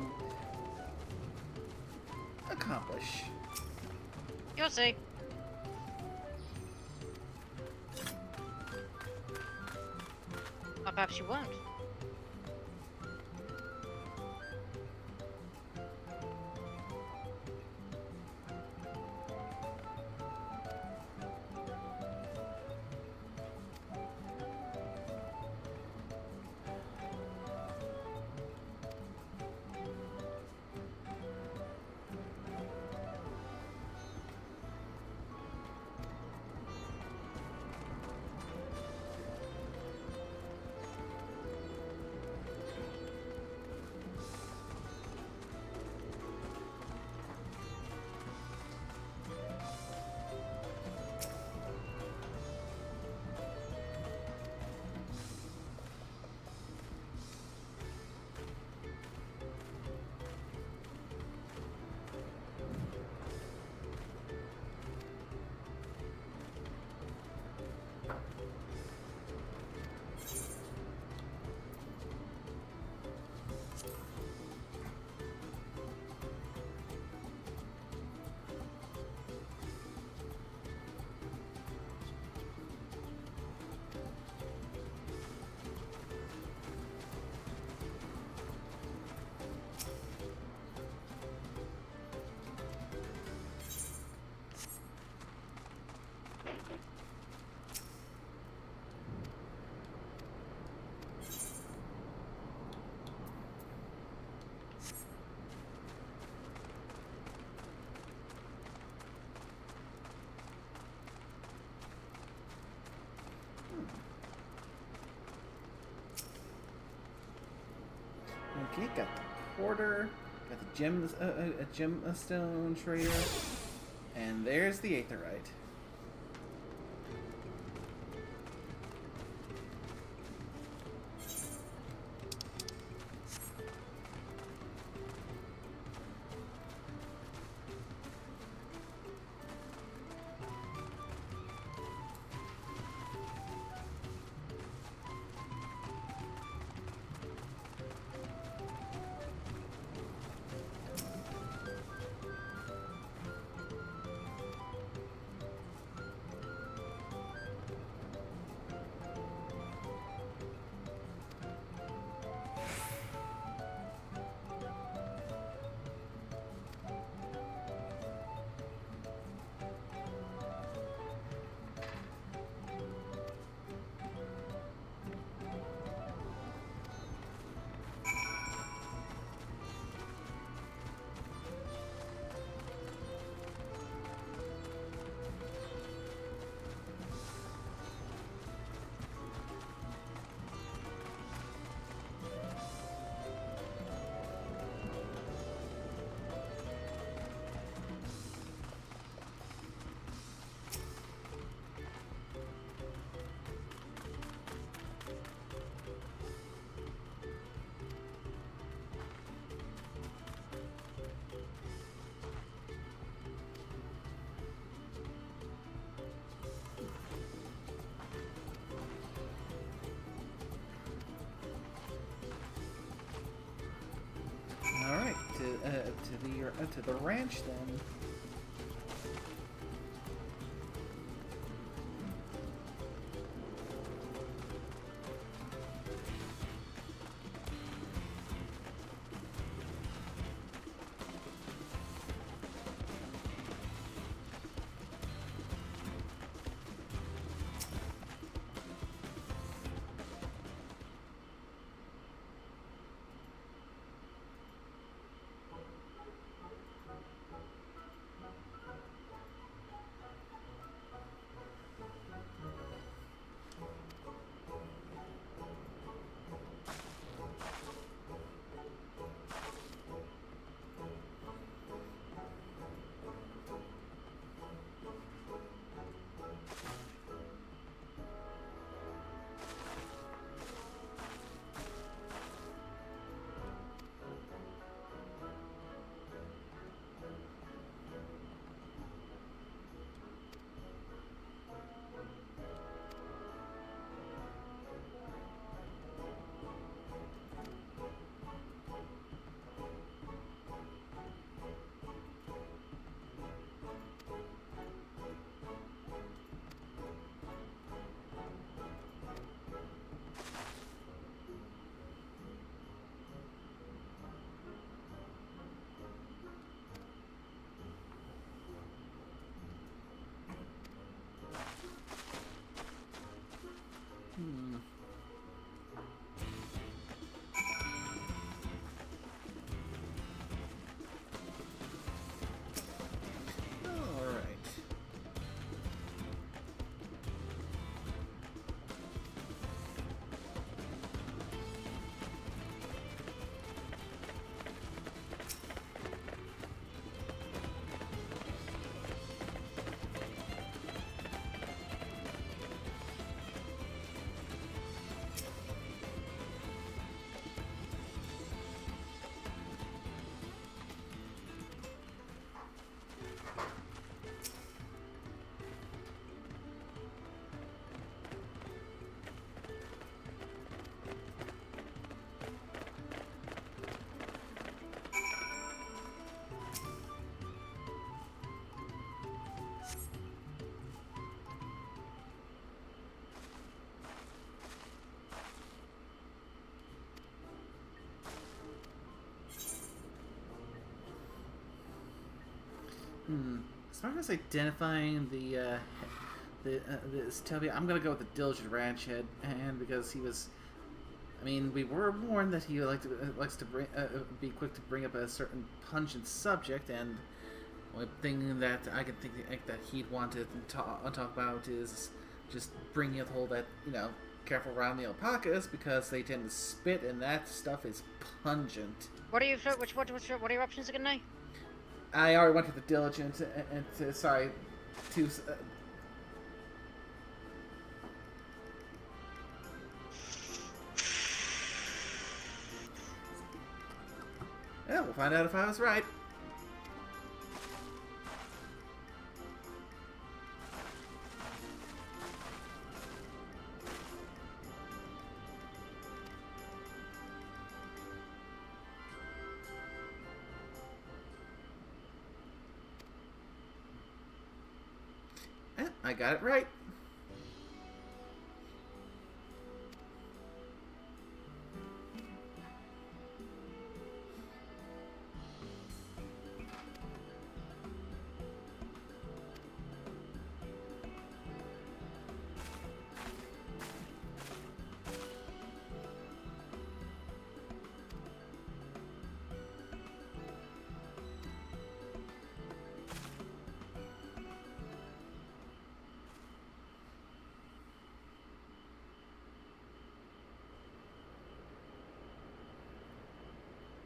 accomplish. You'll see. Or perhaps you won't. Okay, got the porter, got the gemstone trader, and there's the aetherite. Alright, to the ranch then. As far as identifying the Stelvia, I'm gonna go with the Diligent Ranch Head, and because he was, I mean, we were warned that he likes to be quick to bring up a certain pungent subject, and the only thing that I can think that he'd want to talk about is just bringing up the whole that, you know, careful around the alpacas because they tend to spit, and that stuff is pungent. What are you? What are your options again now? I already went with the Diligent and sorry, to. Yeah, we'll find out if I was right. I got it right.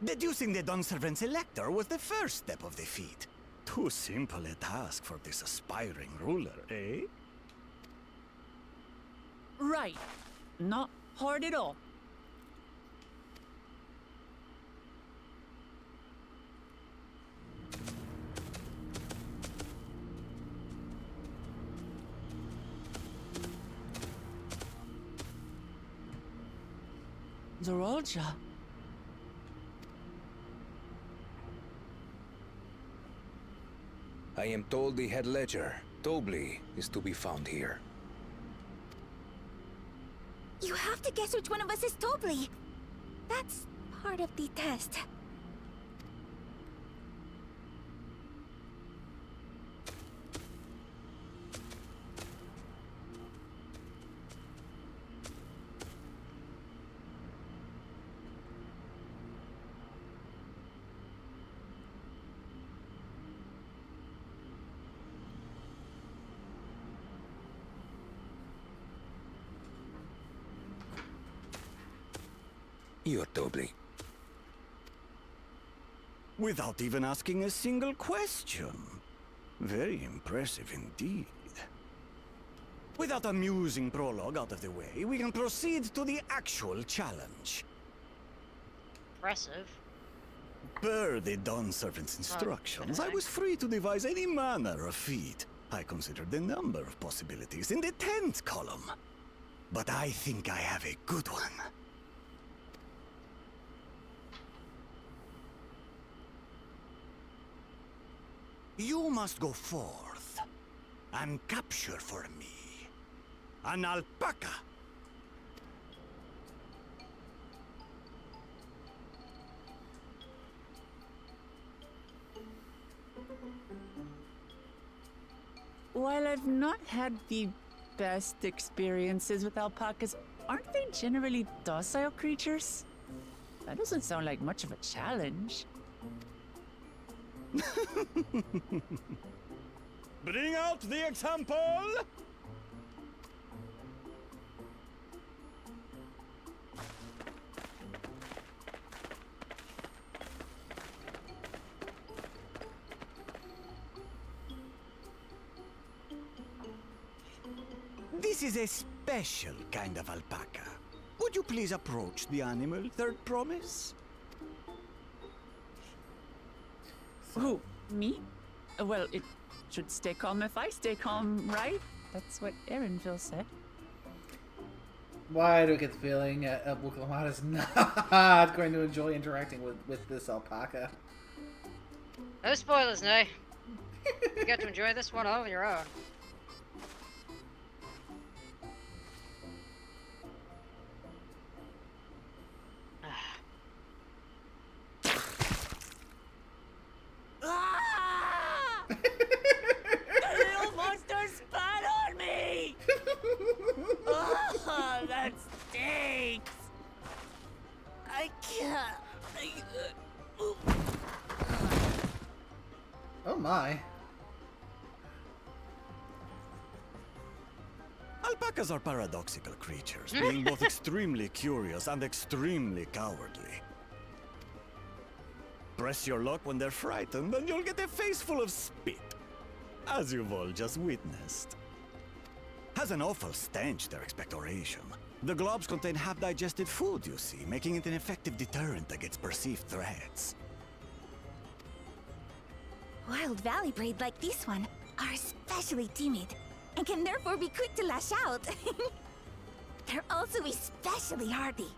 Deducing the Dawnservant Selector was the first step of the feat. Too simple a task for this aspiring ruler, eh? Right. Not hard at all. Zorolja. I am told the head ledger, Tobli, is to be found here. You have to guess which one of us is Tobli. That's part of the test. You're Tobli. Without even asking a single question. Very impressive indeed. With that amusing prologue out of the way, we can proceed to the actual challenge. Impressive. Per the Dawnservant's instructions, I was free to devise any manner of feat. I considered a number of possibilities in the 10th column. But I think I have a good one. You must go forth and capture for me an alpaca. While I've not had the best experiences with alpacas, aren't they generally docile creatures? That doesn't sound like much of a challenge. Bring out the example! This is a special kind of alpaca. Would you please approach the animal, Third Promise? Who? Me? Well, it should stay calm if I stay calm, right? That's what Erinville said. Why do I get the feeling Wukalamata is not going to enjoy interacting with this alpaca? No spoilers now. You get to enjoy this one all on your own. Oh my. Alpacas are paradoxical creatures, being both extremely curious and extremely cowardly. Press your luck when they're frightened, and you'll get a face full of spit, as you've all just witnessed. Has an awful stench, their expectoration. The globs contain half-digested food, you see, making it an effective deterrent against perceived threats. Wild valley braid like this one are especially timid and can therefore be quick to lash out. They're also especially hardy.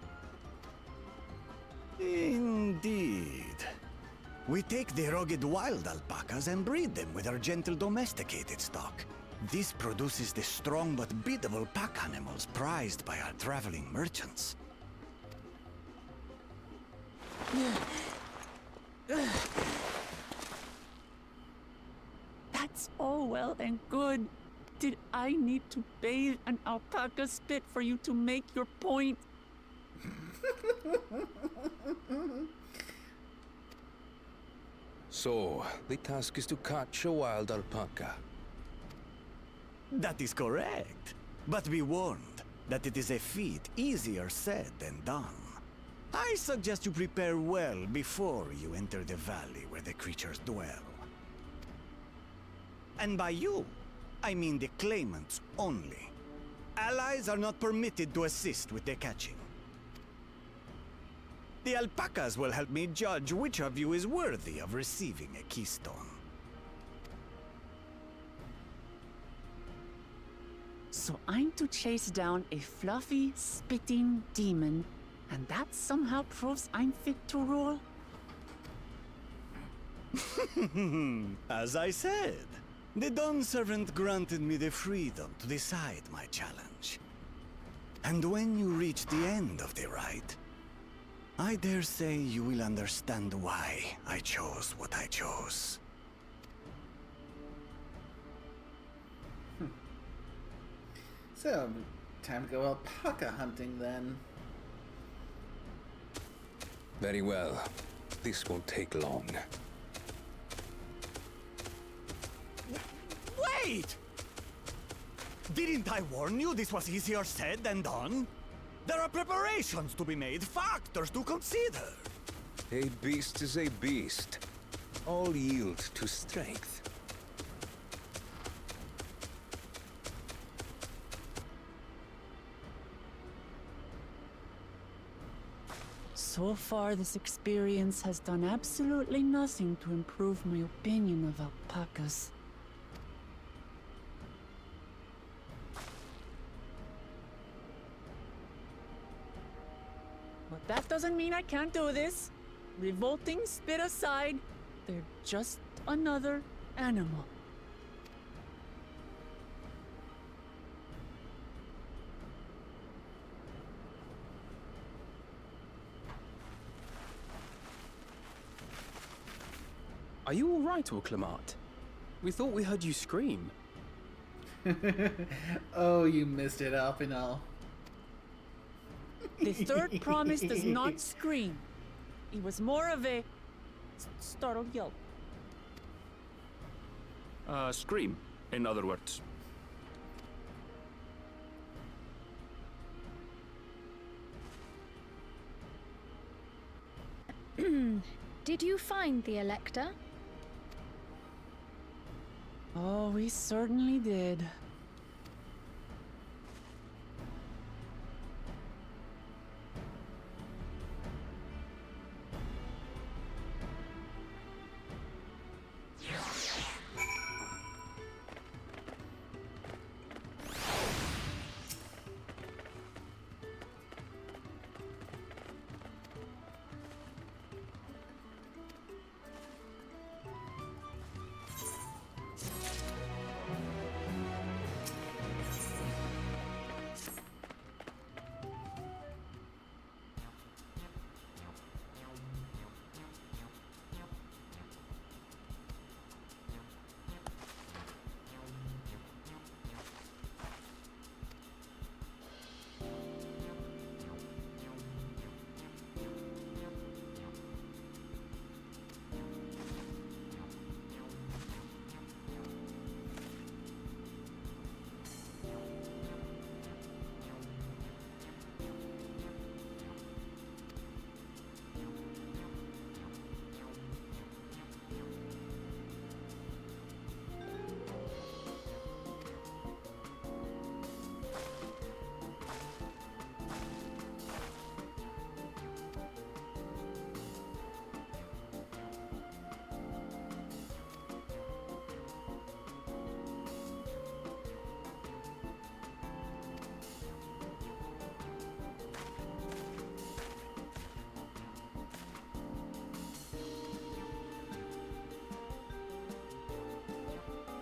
Indeed. We take the rugged wild alpacas and breed them with our gentle domesticated stock. This produces the strong but biddable pack animals prized by our traveling merchants. That's all well and good. Did I need to bathe an alpaca spit for you to make your point? So, the task is to catch a wild alpaca. That is correct. But be warned that it is a feat easier said than done. I suggest you prepare well before you enter the valley where the creatures dwell. And by you, I mean the claimants only. Allies are not permitted to assist with the catching. The alpacas will help me judge which of you is worthy of receiving a keystone. So I'm to chase down a fluffy, spitting demon, and that somehow proves I'm fit to rule? As I said, the Dawn Servant granted me the freedom to decide my challenge. And when you reach the end of the rite, I dare say you will understand why I chose what I chose. So, time to go alpaca hunting then. Very well. This won't take long. Wait! Didn't I warn you this was easier said than done? There are preparations to be made, factors to consider. A beast is a beast. All yield to strength. So far, this experience has done absolutely nothing to improve my opinion of alpacas. But that doesn't mean I can't do this. Revolting spit aside, they're just another animal. Are you all right, Orclamat? We thought we heard you scream. Oh, you missed it, Alpinal. The third promise does not scream. It was more of a startled yelp. Scream, in other words. Did you find the Elector? Oh, we certainly did.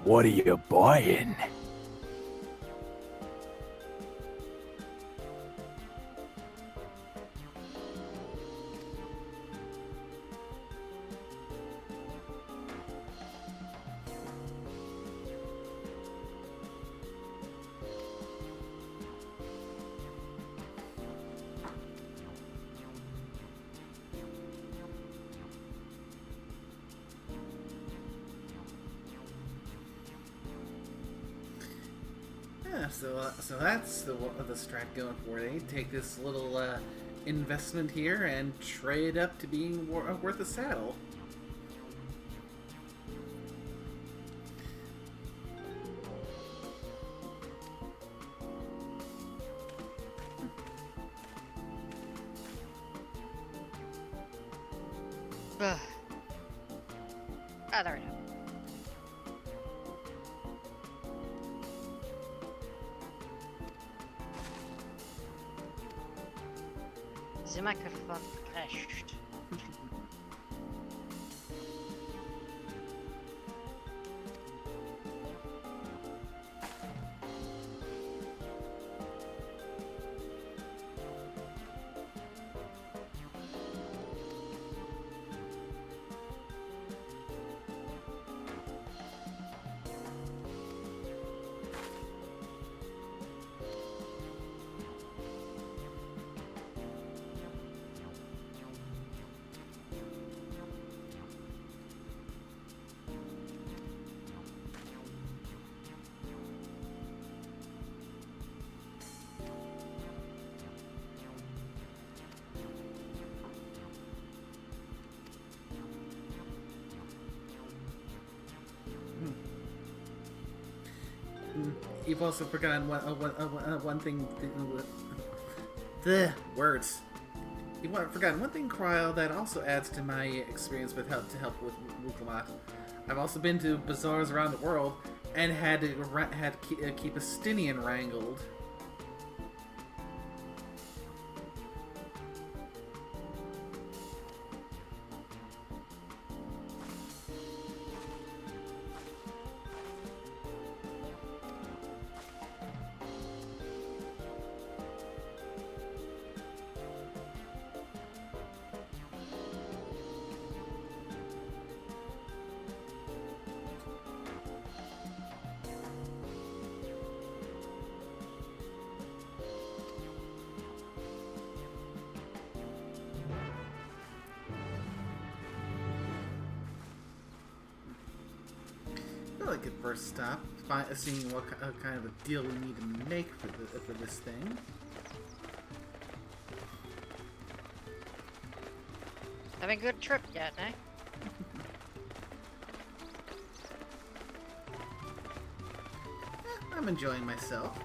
What are you buying? Yeah, so that's the strat going for. They take this little investment here and trade up to being worth a saddle. Ugh. Ah, there we go. The microphone crashed. You've also forgotten one thing. The words. You've forgotten one thing, Cryle, that also adds to my experience with help with Muklamat. I've also been to bazaars around the world and had to keep a Stinian wrangled. I feel like a first stop, seeing what kind of a deal we need to make for this thing. Having a good trip yet, eh? I'm enjoying myself.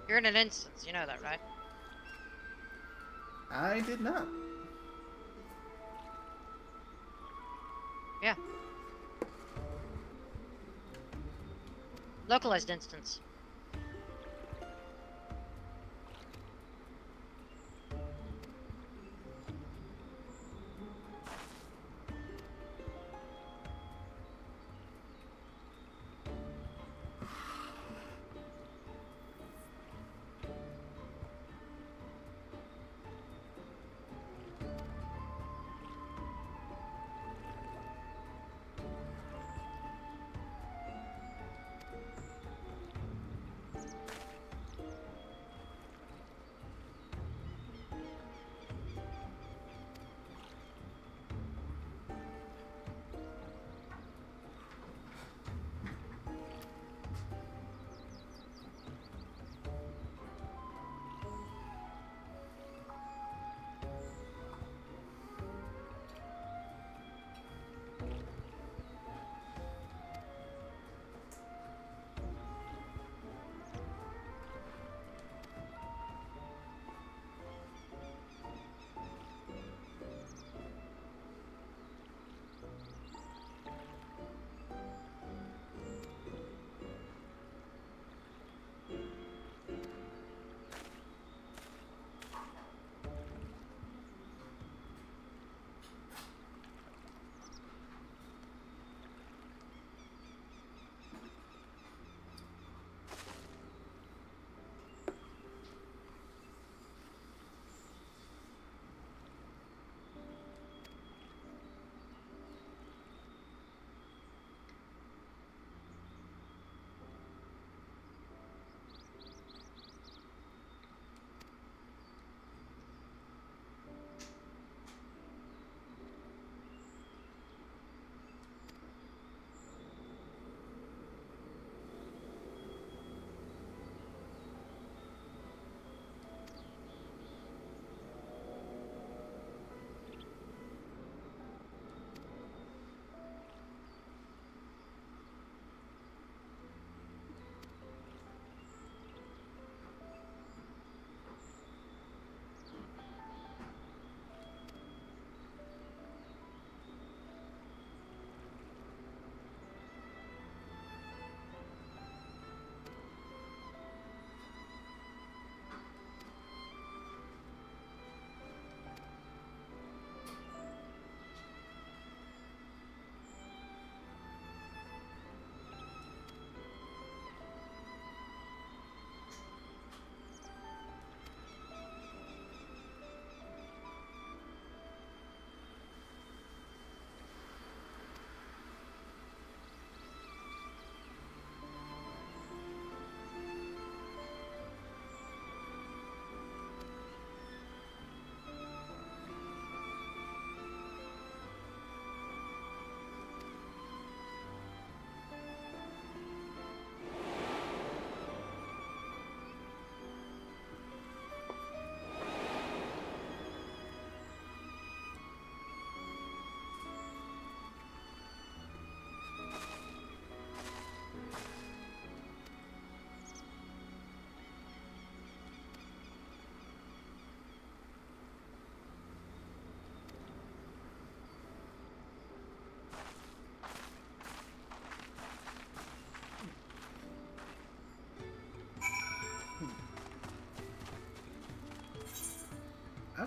You're in an instance, you know that, right? I did not. Yeah. Localized instance.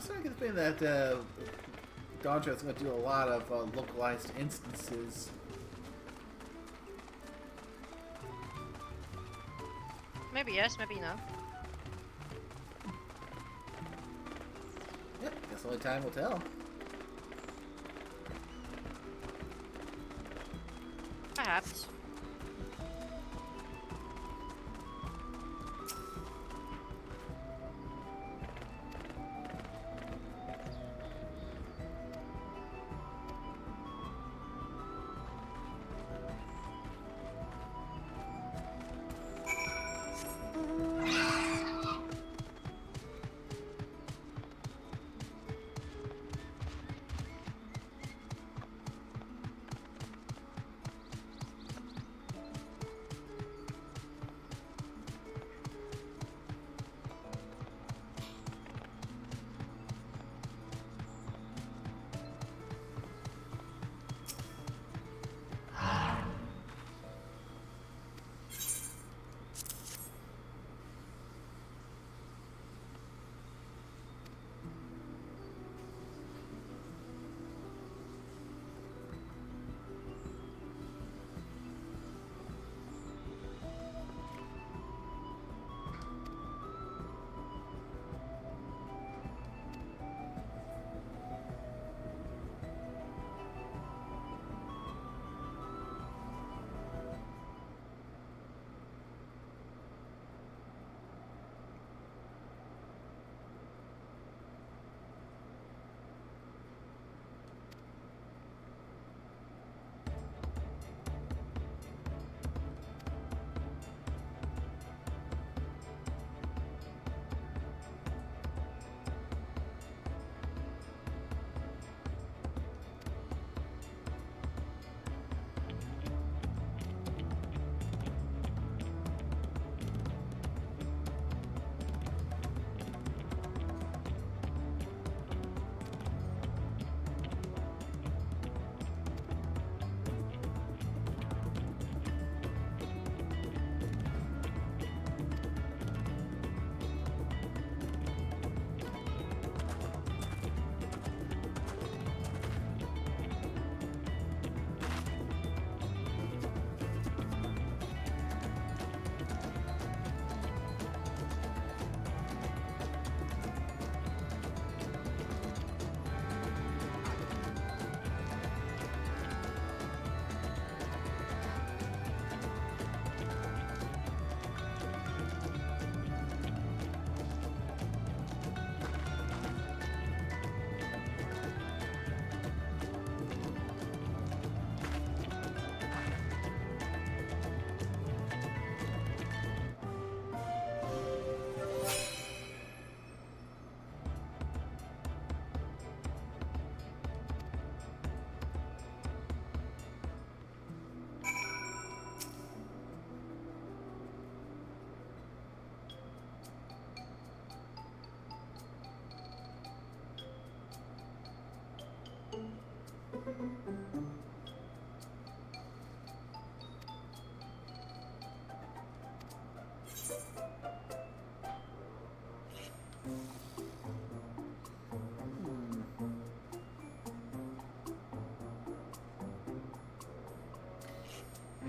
I'm starting to get the feeling that Dawntrail is going to do a lot of localized instances. Maybe yes, maybe no. Yep, guess only time will tell. Perhaps.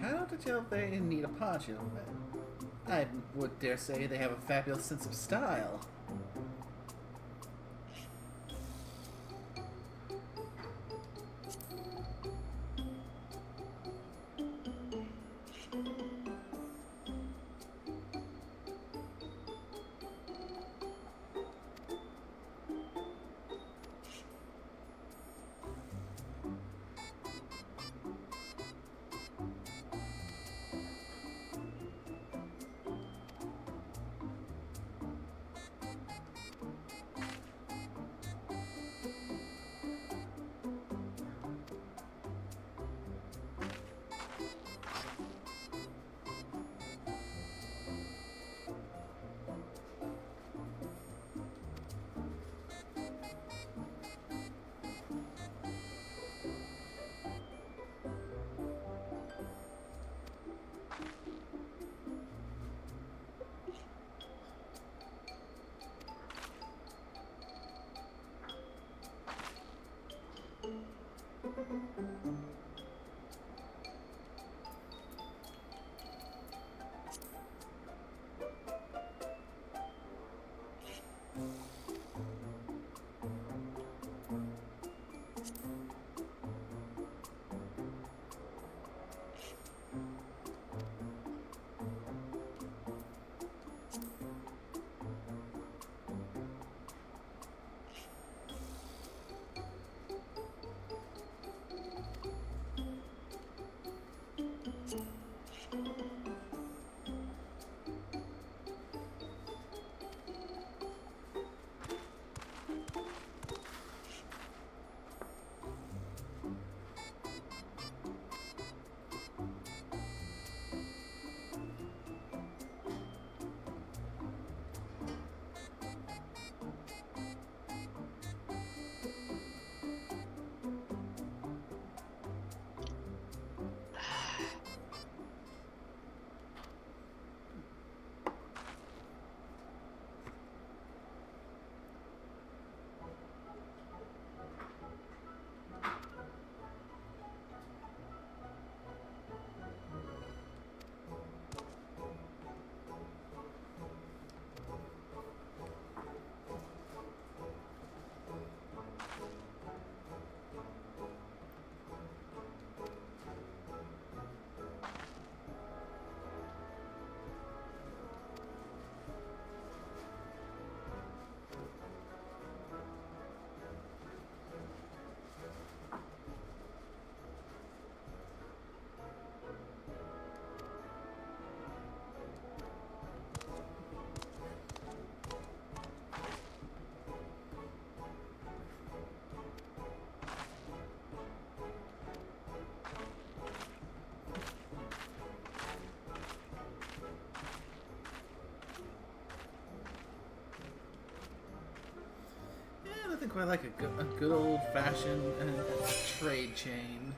How to tell if they need a poncho? I would dare say they have a fabulous sense of style. nothing quite like a good old-fashioned trade chain.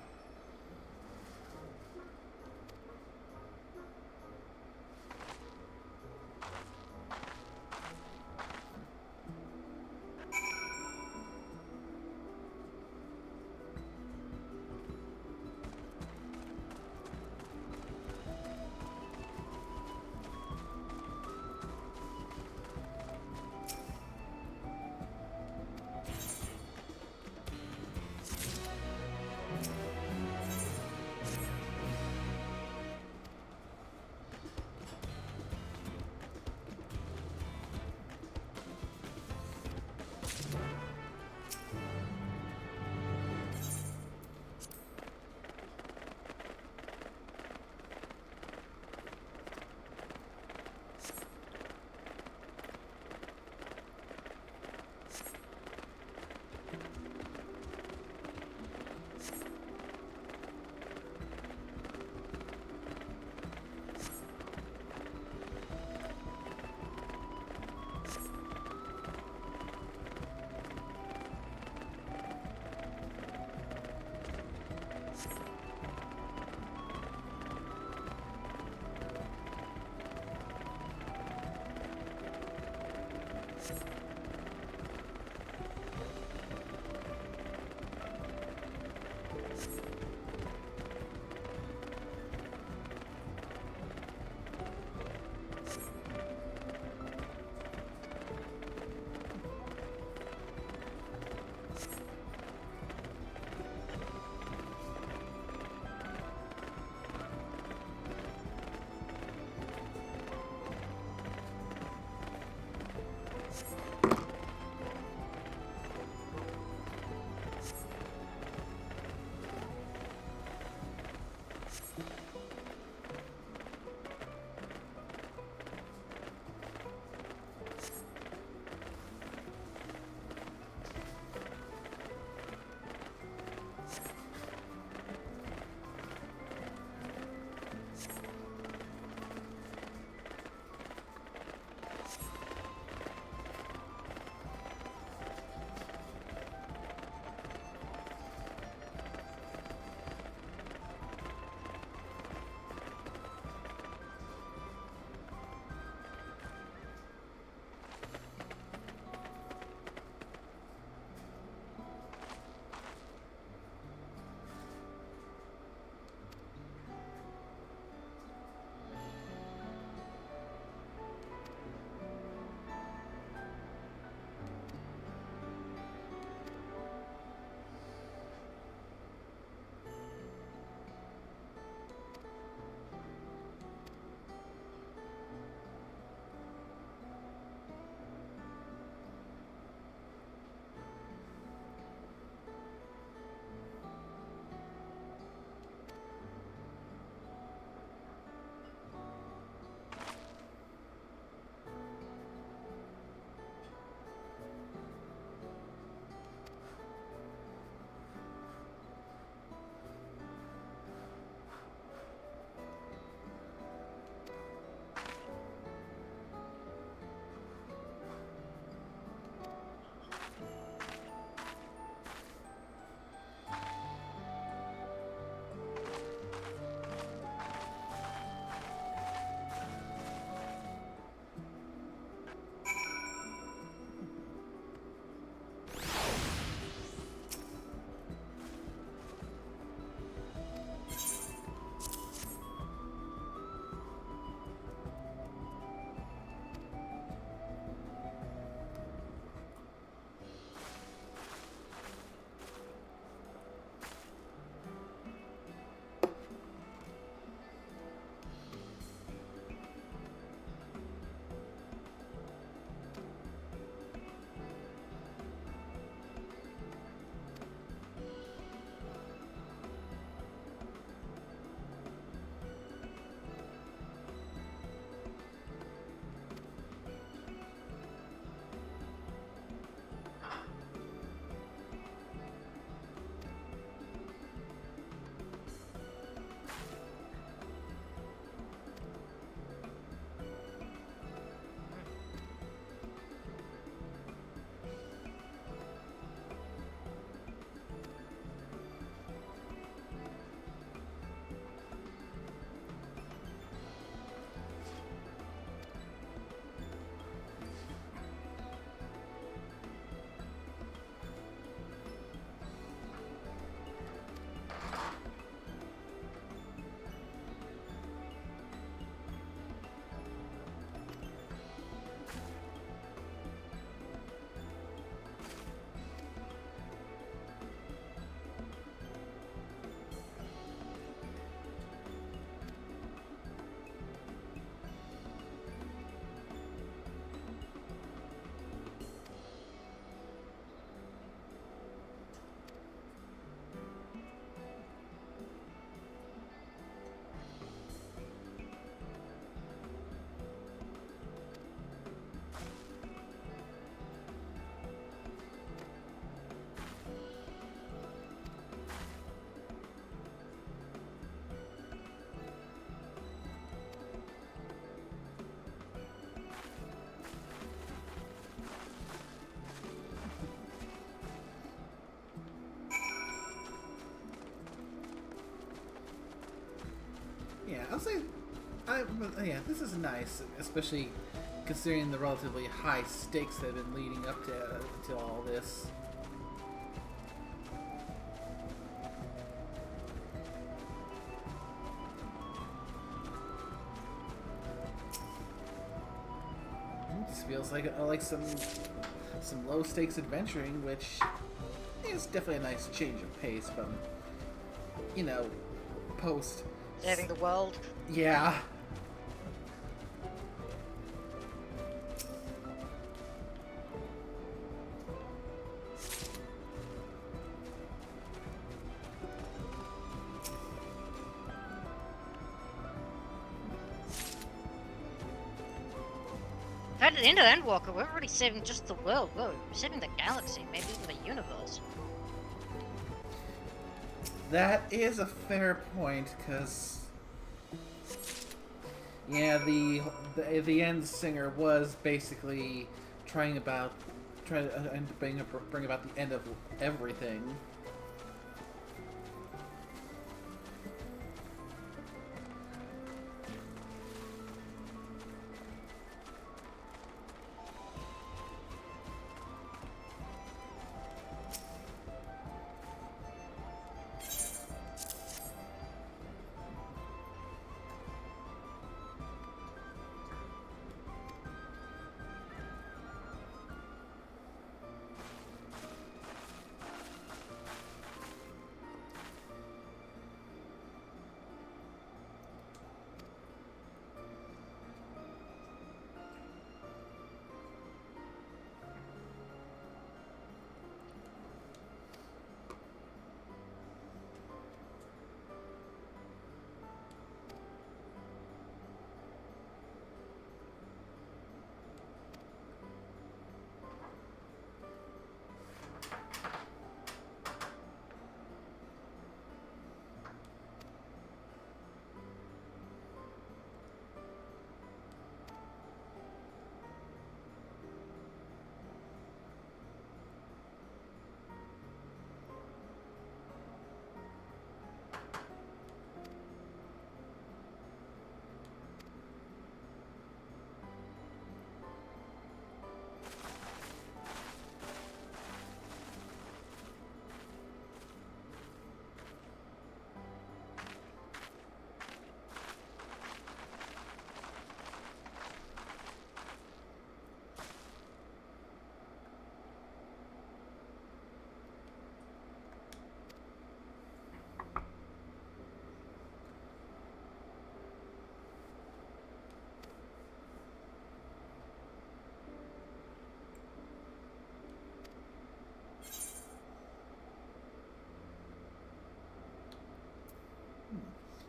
say, yeah, this is nice, especially considering the relatively high stakes that have been leading up to all this. This feels like some low stakes adventuring, which is definitely a nice change of pace from, you know, post Saving the world. Yeah. At the end of Endwalker, we're already saving just the world. We're saving the galaxy, maybe even the universe. That is a fair point, because yeah, the end singer was basically trying to bring about the end of everything.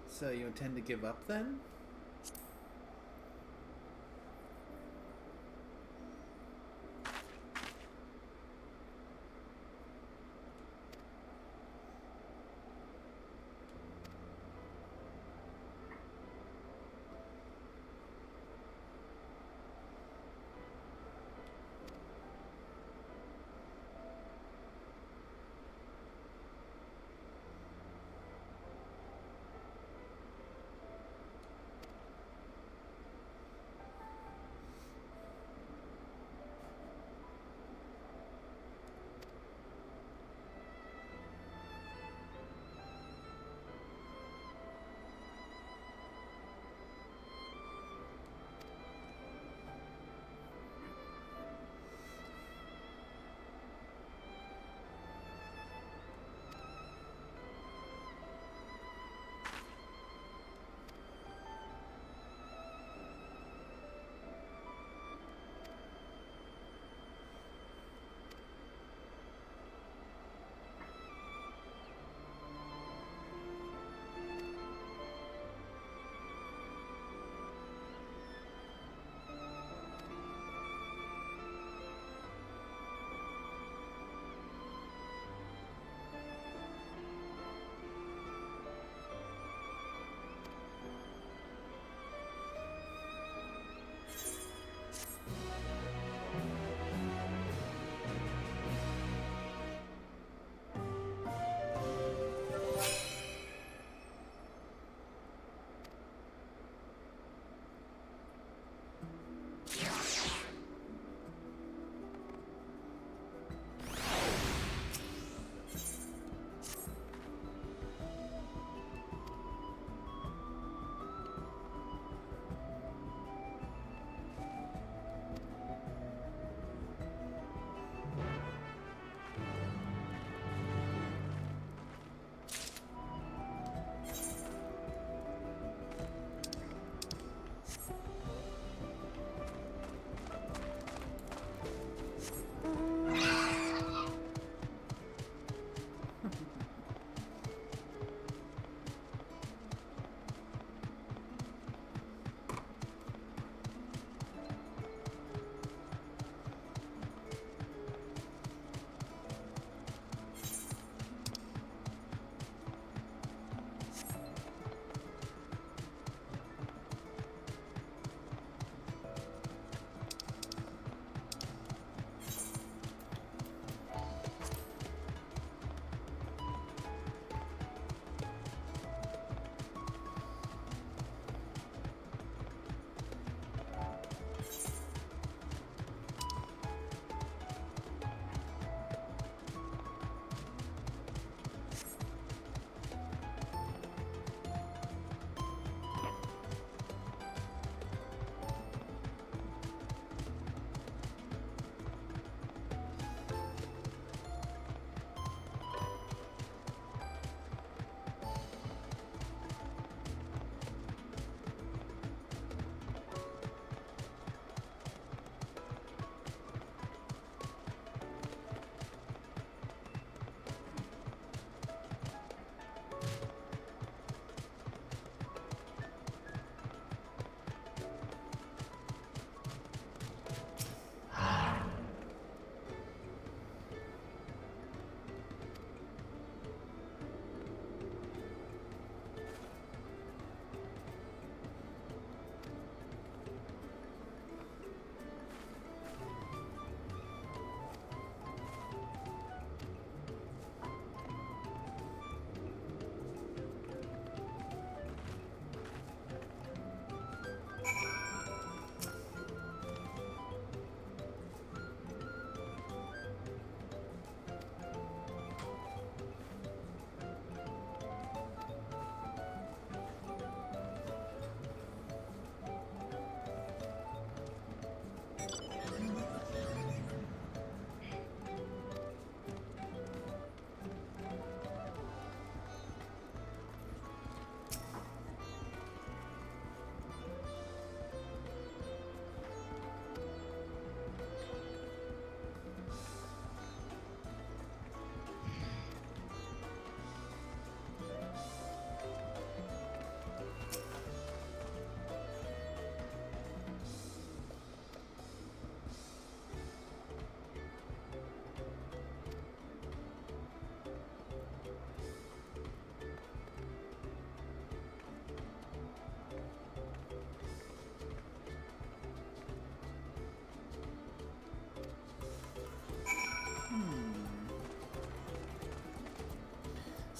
So you intend to give up then?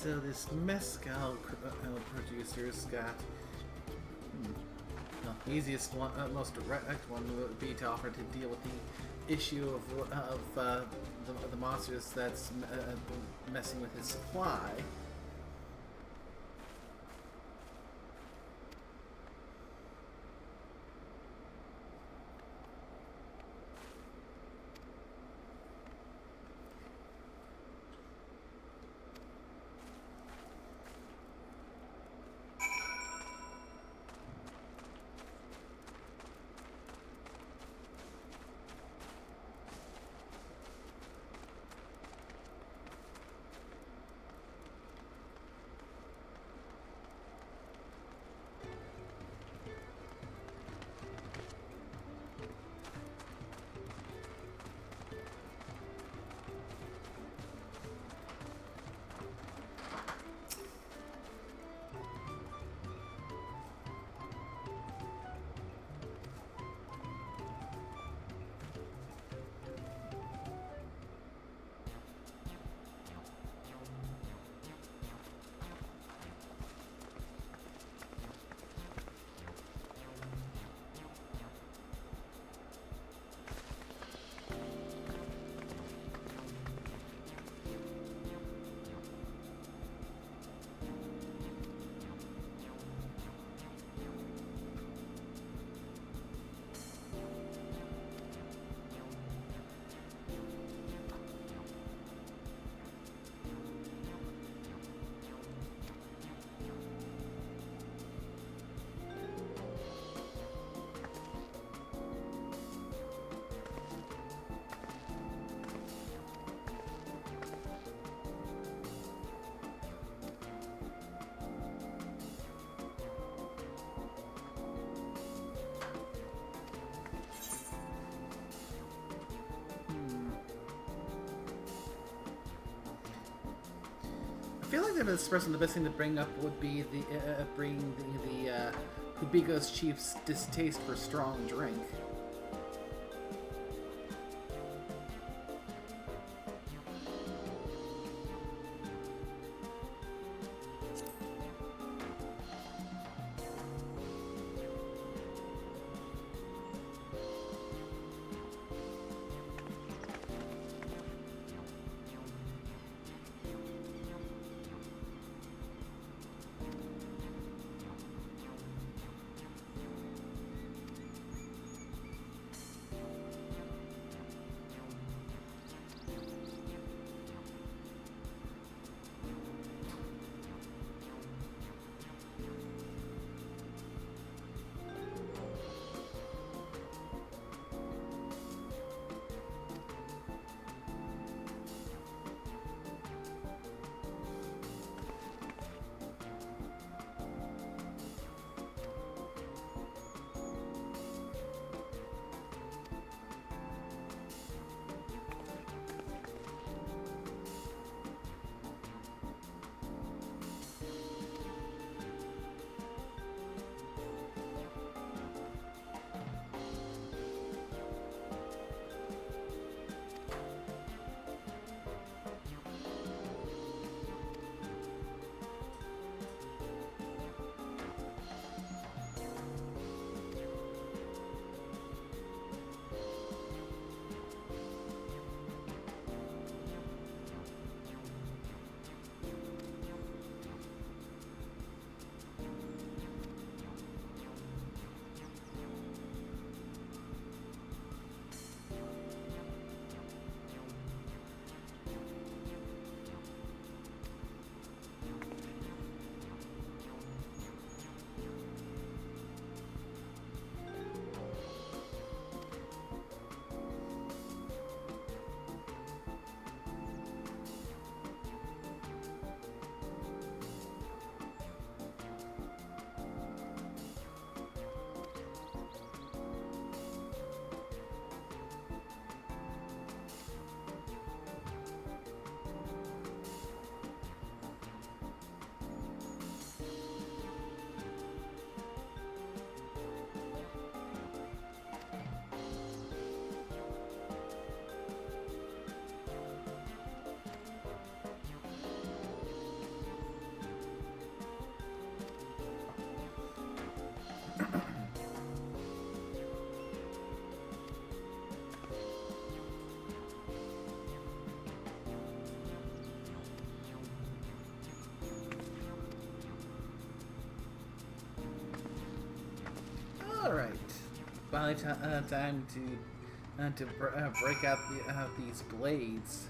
So this mezcal producer's got... Well, the easiest one, most direct one would be to offer to deal with the issue of the monsters that's messing with his supply. I feel like that this person, the best thing to bring up would be the Kubigo's chief's distaste for strong drink. finally time to break out these blades.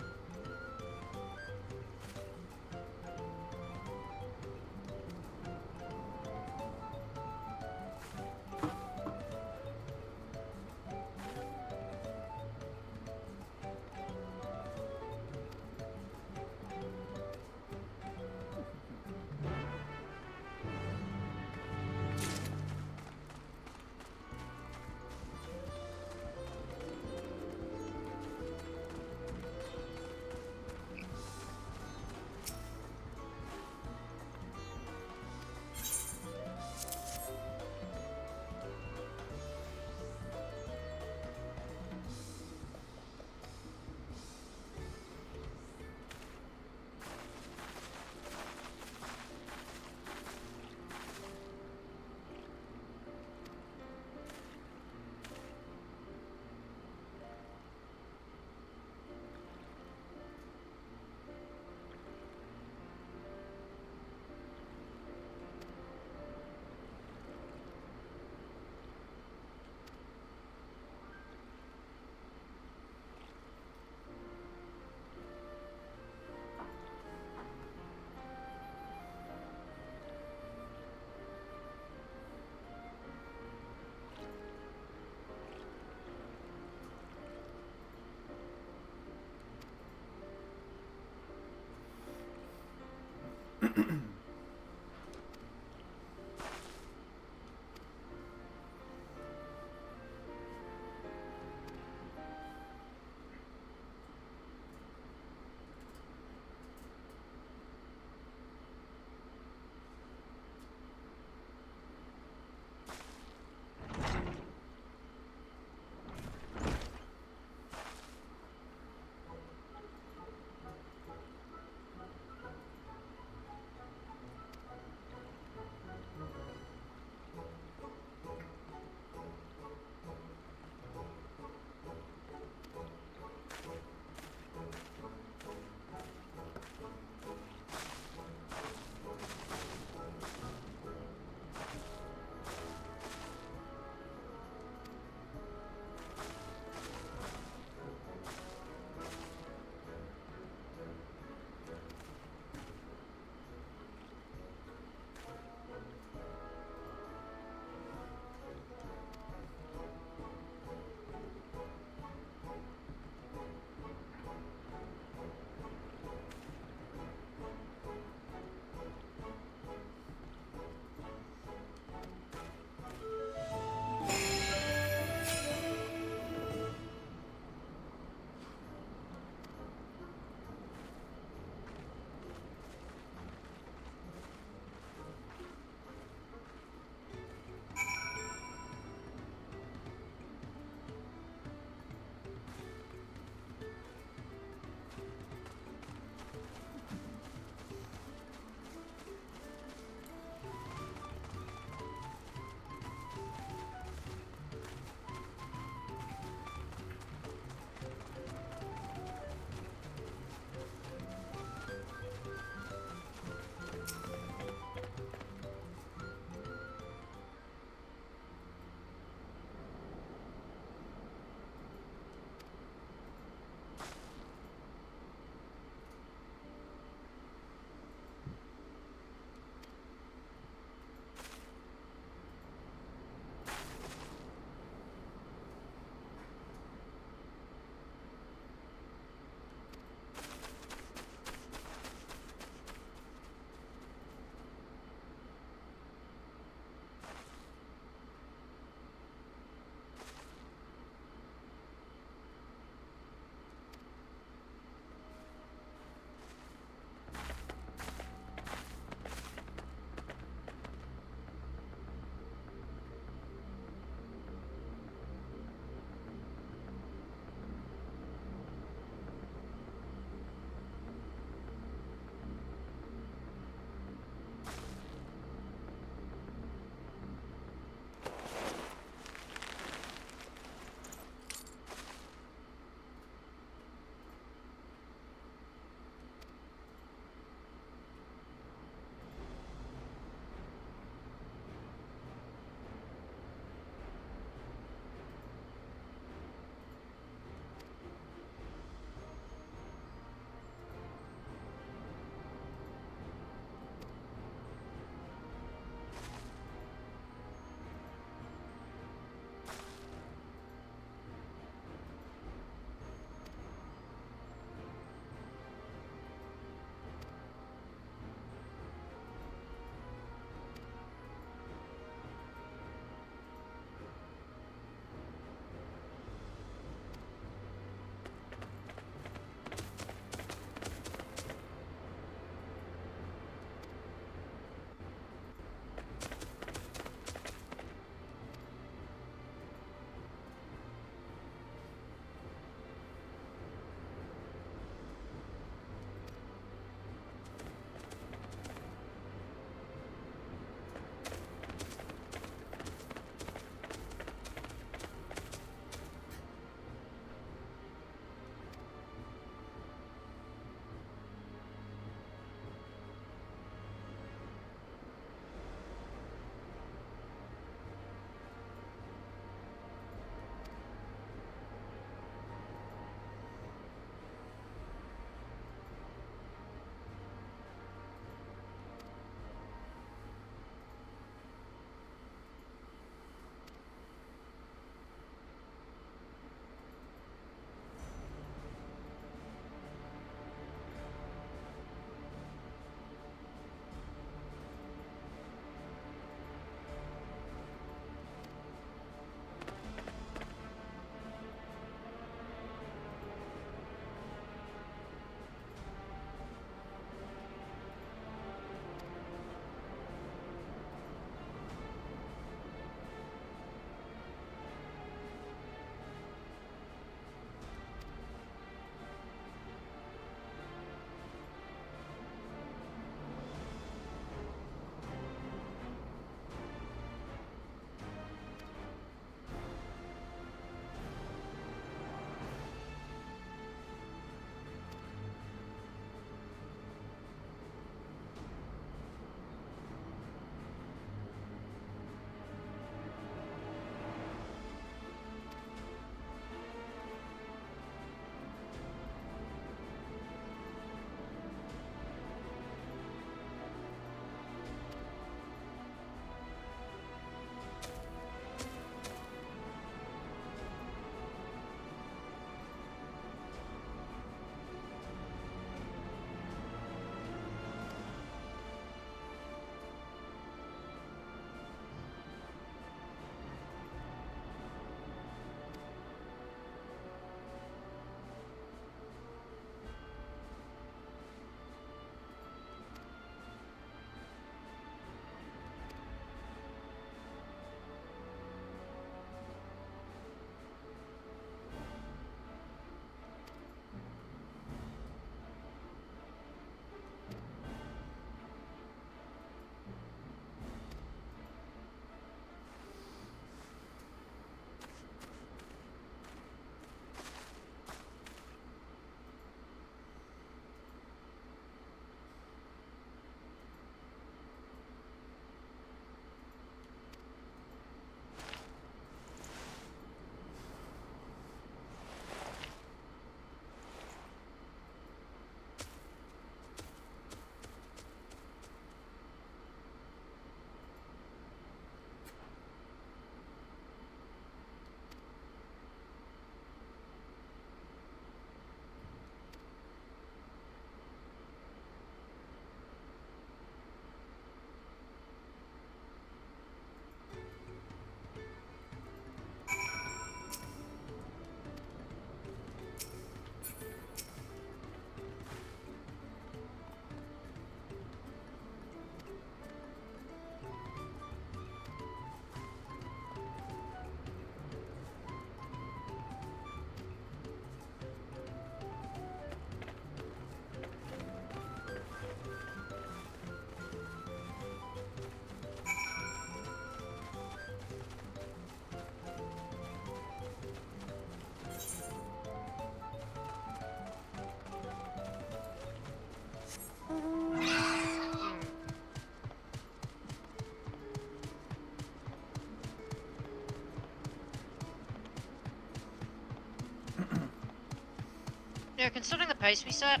Yeah, considering the pace we set,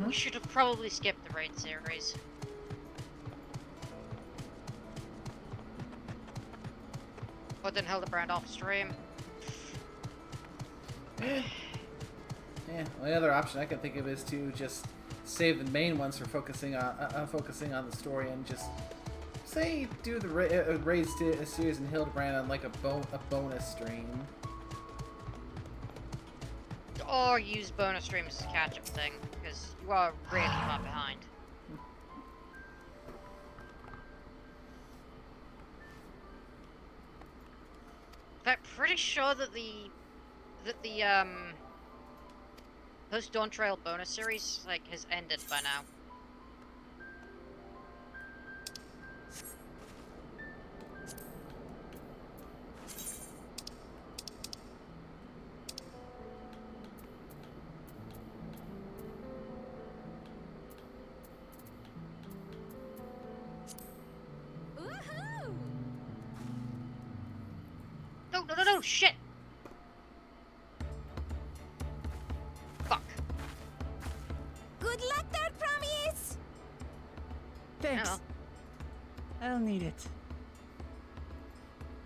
we should have probably skipped the raid series. Or then Hildebrand off stream. Yeah, well, the other option I can think of is to just save the main ones for focusing on the story and just say do the raids series in Hildebrand on like a bonus stream. Or use bonus streams as a catch-up thing, because you are really far behind. I'm pretty sure that the post Dawntrail bonus series like has ended by now. No, shit! Fuck. Good luck there, Promise! Thanks. No. I'll need it.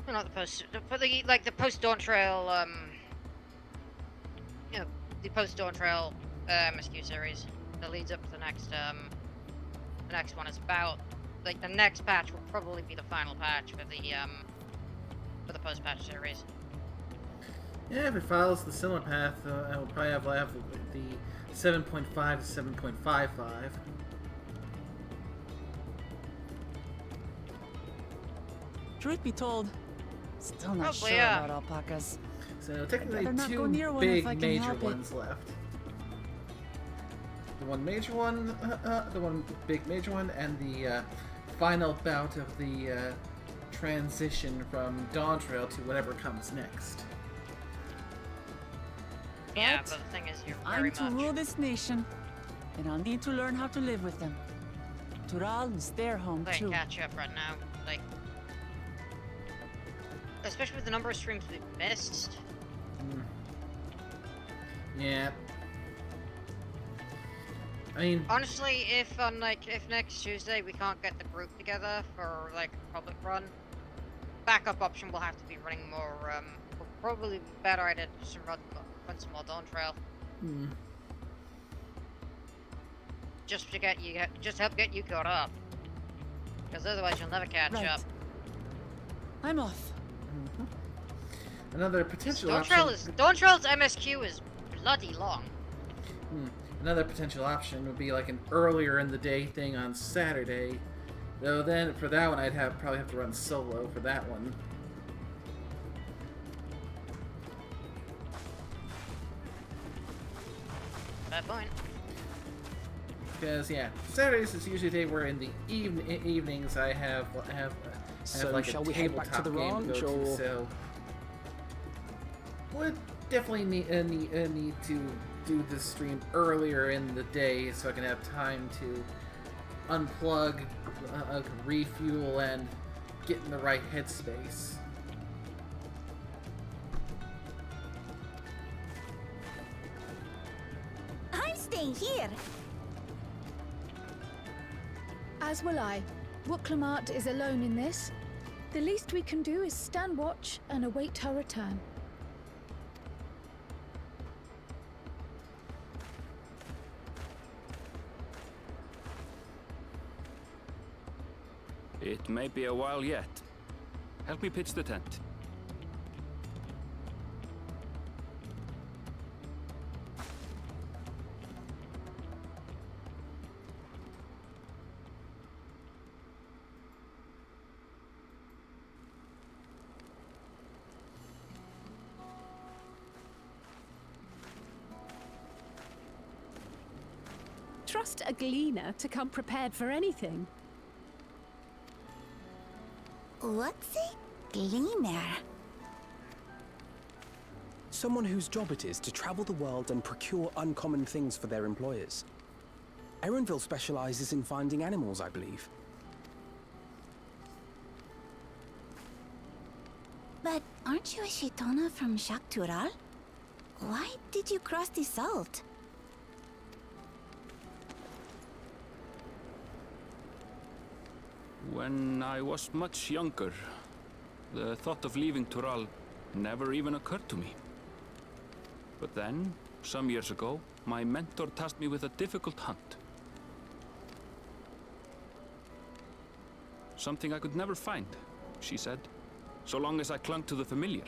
Well, not the post, but the post Dawntrail, you know, the post Dawntrail MSQ series that leads up to the next one is about, like, the next patch will probably be the final patch for the post patch series. Yeah, if it follows the similar path, I will probably have the 7.5 to 7.55. Truth be told, still not Probably, sure yeah. about alpacas. So technically I'd rather not go two near one big if I can major help it. ones left. The one major one, the one big major one, and the final bout of the transition from Dawntrail to whatever comes next. Yeah, but the thing is, you're very I'm to rule this nation, and I'll need to learn how to live with them. Tural is their home playing too. catch up right now, like, especially with the number of streams we've missed. Yeah. I mean, Honestly, if next Tuesday we can't get the group together for like a public run, backup option will have to be running more. Will probably be better at it to run some more Dawntrail. Just to help get you caught up, because otherwise you'll never catch up. I'm off. Another potential option. Dawntrail's MSQ is bloody long. Another potential option would be like an earlier in the day thing on Saturday. Though then for that one I'd probably have to run solo for that one. Bad point. Because yeah, Saturdays is usually a day where in the evenings I have So like shall a we head back to tabletop the game to ranch, go to, or so would definitely need to do the stream earlier in the day so I can have time to unplug, refuel, and get in the right headspace. I'm staying here. As will I. Wooklamart is alone in this. The least we can do is stand watch and await her return. It may be a while yet. Help me pitch the tent. Trust a gleaner to come prepared for anything. What's a gleaner? someone whose job it is to travel the world and procure uncommon things for their employers. Erenville specializes in finding animals, I believe. But aren't you a Shaitana from Shaktural? Why did you cross the salt? When I was much younger, the thought of leaving Tural never even occurred to me. But then, some years ago, my mentor tasked me with a difficult hunt. Something I could never find, she said, so long as I clung to the familiar.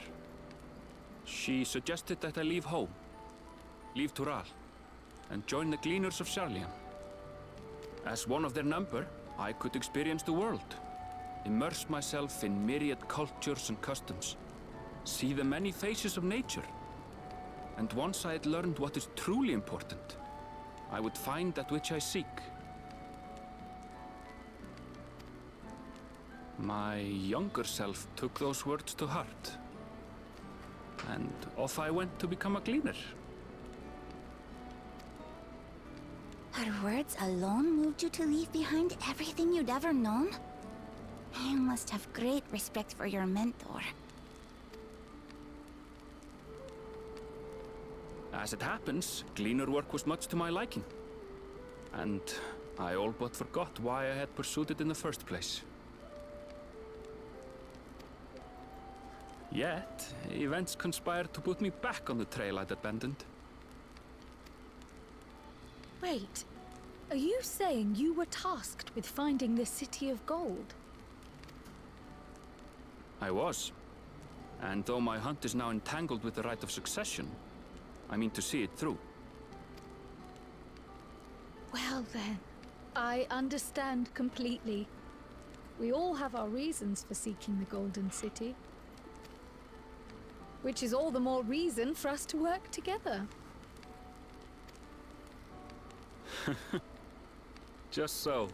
She suggested that I leave home, leave Tural, and join the Gleaners of Sharlayan. As one of their number, I could experience the world, immerse myself in myriad cultures and customs, see the many faces of nature. And once I had learned what is truly important, I would find that which I seek. My younger self took those words to heart, and off I went to become a gleaner. Her words alone moved you to leave behind everything you'd ever known? You must have great respect for your mentor. As it happens, gleaner work was much to my liking. And I all but forgot why I had pursued it in the first place. Yet, events conspired to put me back on the trail I'd abandoned. Wait, are you saying you were tasked with finding the City of Gold? I was. And though my hunt is now entangled with the rite of succession, I mean to see it through. Well then, I understand completely. We all have our reasons for seeking the Golden City. Which is all the more reason for us to work together. Just so.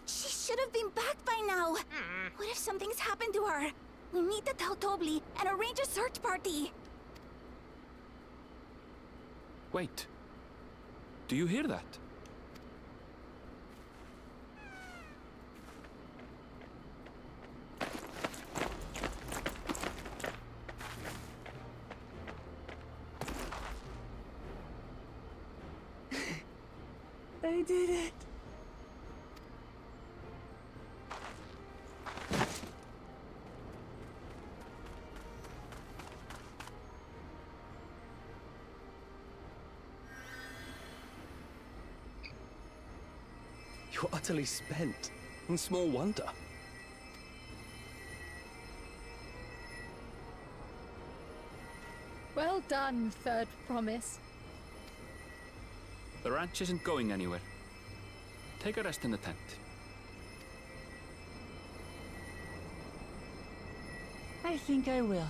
She should have been back by now. What if something's happened to her? We need to tell Tobli and arrange a search party. Wait. Do you hear that? I did it! You're utterly spent, and small wonder. Well done, Third Promise. The ranch isn't going anywhere. Take a rest in the tent. I think I will.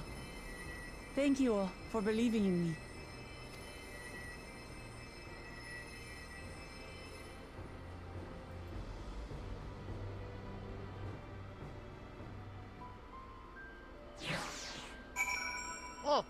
Thank you all for believing in me. Oh.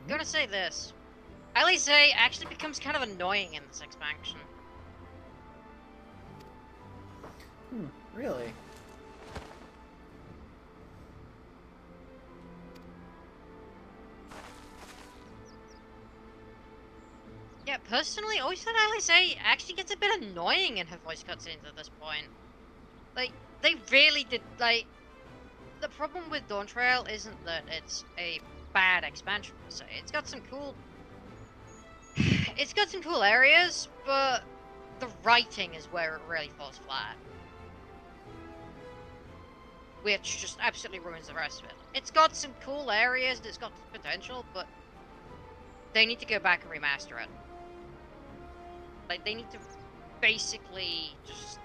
gonna say this. Alice actually becomes kind of annoying in this expansion. Really? Yeah, personally, I always thought Alice actually gets a bit annoying in her voice cutscenes at this point. Like, they really did, like... The problem with Dawntrail isn't that it's a bad expansion, per se. It's got some cool... It's got some cool areas, but the writing is where it really falls flat. Which just absolutely ruins the rest of it. It's got some cool areas, it's got potential, but they need to go back and remaster it. Like, they need to basically just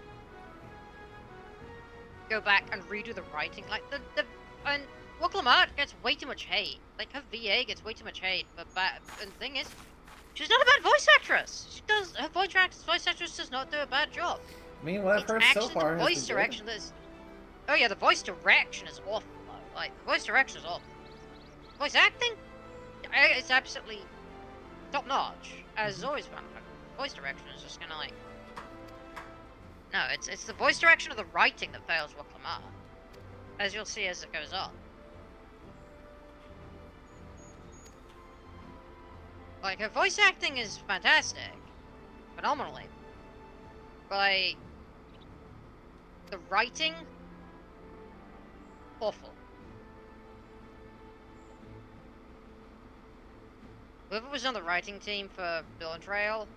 go back and redo the writing. Like, and Woklamart gets way too much hate. Like, her VA gets way too much hate, but and the thing is, she's not a bad voice actress. Her voice actress does not do a bad job. I mean, what I've heard so far the voice direction that's... Oh yeah, the voice direction is awful, though. Like, the voice direction is awful. Voice acting? It's absolutely top-notch, as always found. Voice direction is just kind of like... No, it's the voice direction of the writing that fails Woklamart, as you'll see as it goes on. Like, her voice acting is fantastic, phenomenally. But, like, the writing, awful. Whoever was on the writing team for Dawntrail,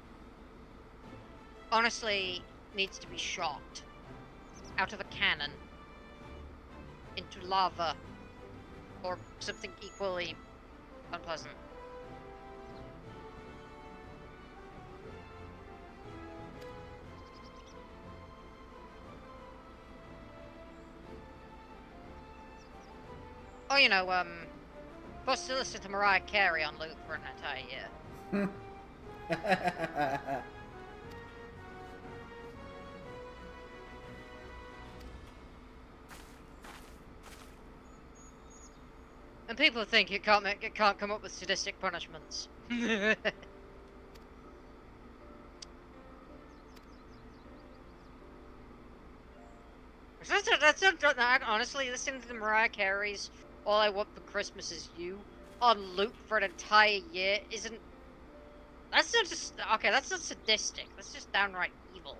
honestly, needs to be shot out of a cannon into lava or something equally unpleasant. Oh, you know, supposed to listen to Mariah Carey on loop for an entire year. And people think it can't come up with sadistic punishments. Honestly, listening to the Mariah Carey's "All I Want for Christmas Is You" on loop for an entire year isn't. That's not just okay. That's not sadistic. That's just downright evil.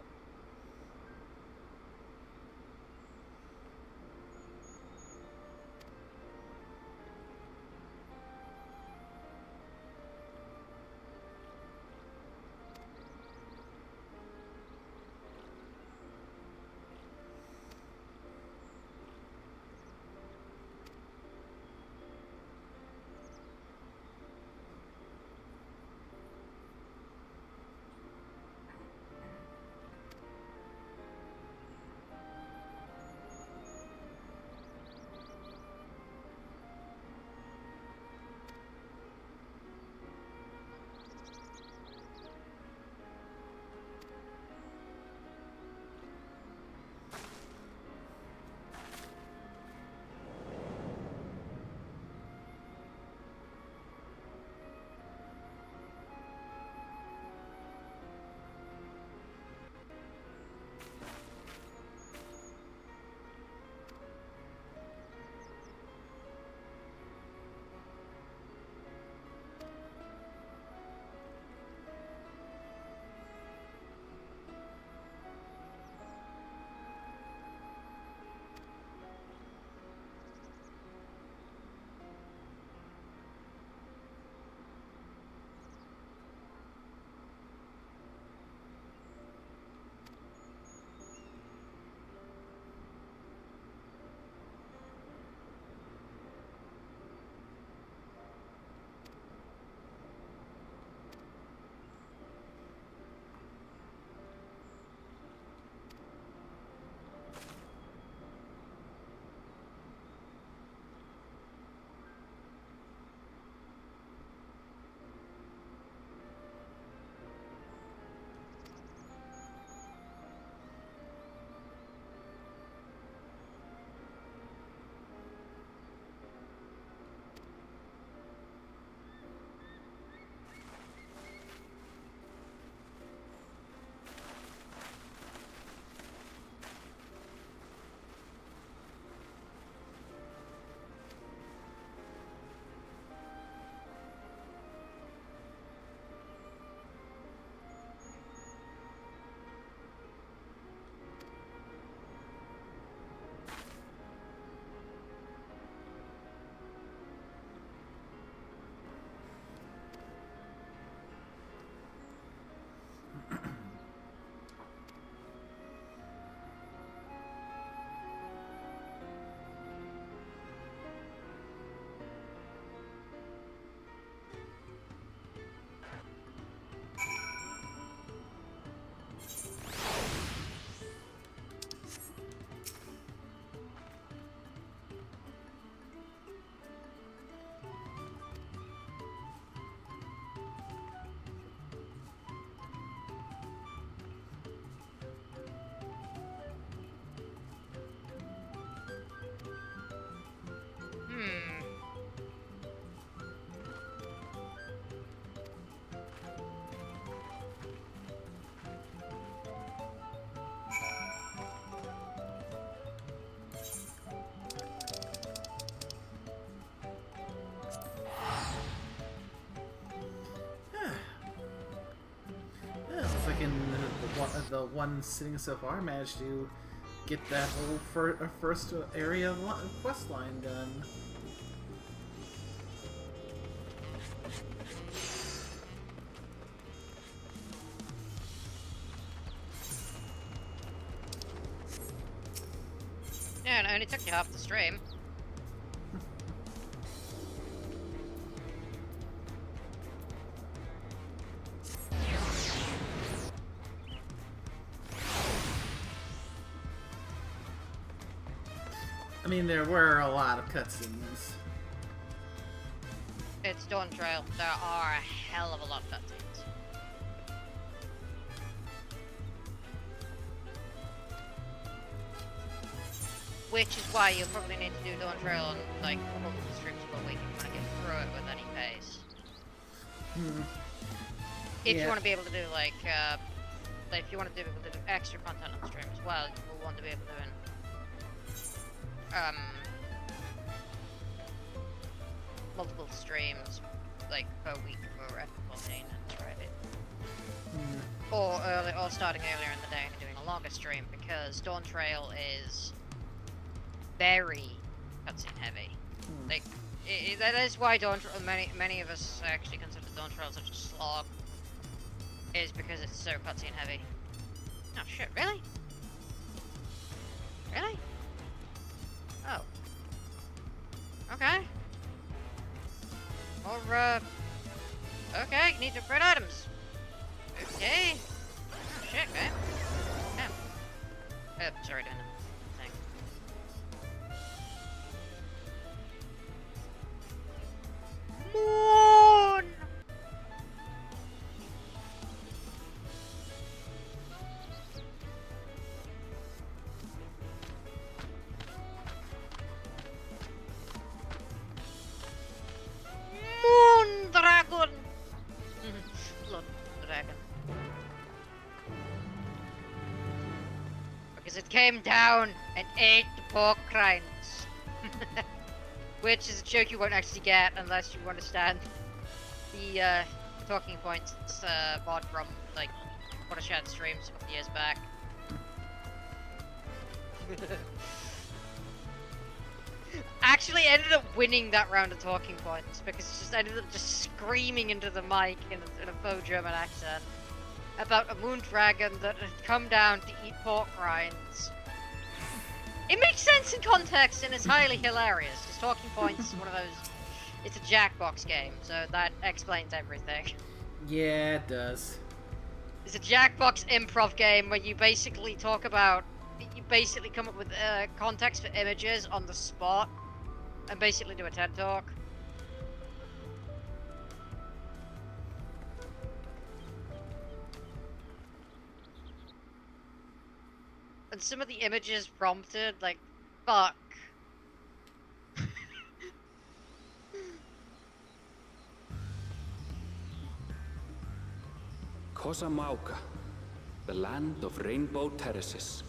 fucking the one sitting so far managed to get that whole first area of quest line done. Yeah, it only took you half the stream. I mean, there were a lot of cutscenes. It's Dawntrail. There are a hell of a lot of cutscenes. Which is why you'll probably need to do Dawntrail on like multiple streams per week if you want to get through it with any pace. If you want to be able to do like if you want to do extra content on the stream as well, you'll want to be able to do multiple streams like per week for FFXIV and right. Or starting earlier in the day and doing a longer stream, because Dawntrail is very cutscene heavy. Like that is why Dawntrail, many of us actually consider Dawntrail such a slog, is because it's so cutscene heavy. Oh shit, really? Really? Oh. Okay. Or, okay, need to upgrade items. Okay. Oh, shit, man. Damn. Sorry, doing the thing. Moon! Moon dragon! Blood dragon. Because it came down and ate the pork rinds. Which is a joke you won't actually get unless you understand the talking points mod from like Watershed streams a couple years back. Actually ended up winning that round of talking points because it just ended up just screaming into the mic in a faux German accent about a moon dragon that had come down to eat pork rinds. It makes sense in context and it's highly hilarious because talking points is one of those. It's a Jackbox game, so that explains everything. Yeah, it does. It's a Jackbox improv game where you basically talk about. You basically come up with context for images on the spot and basically do a TED talk. And some of the images prompted, like, fuck. Kosamauka, the land of rainbow terraces.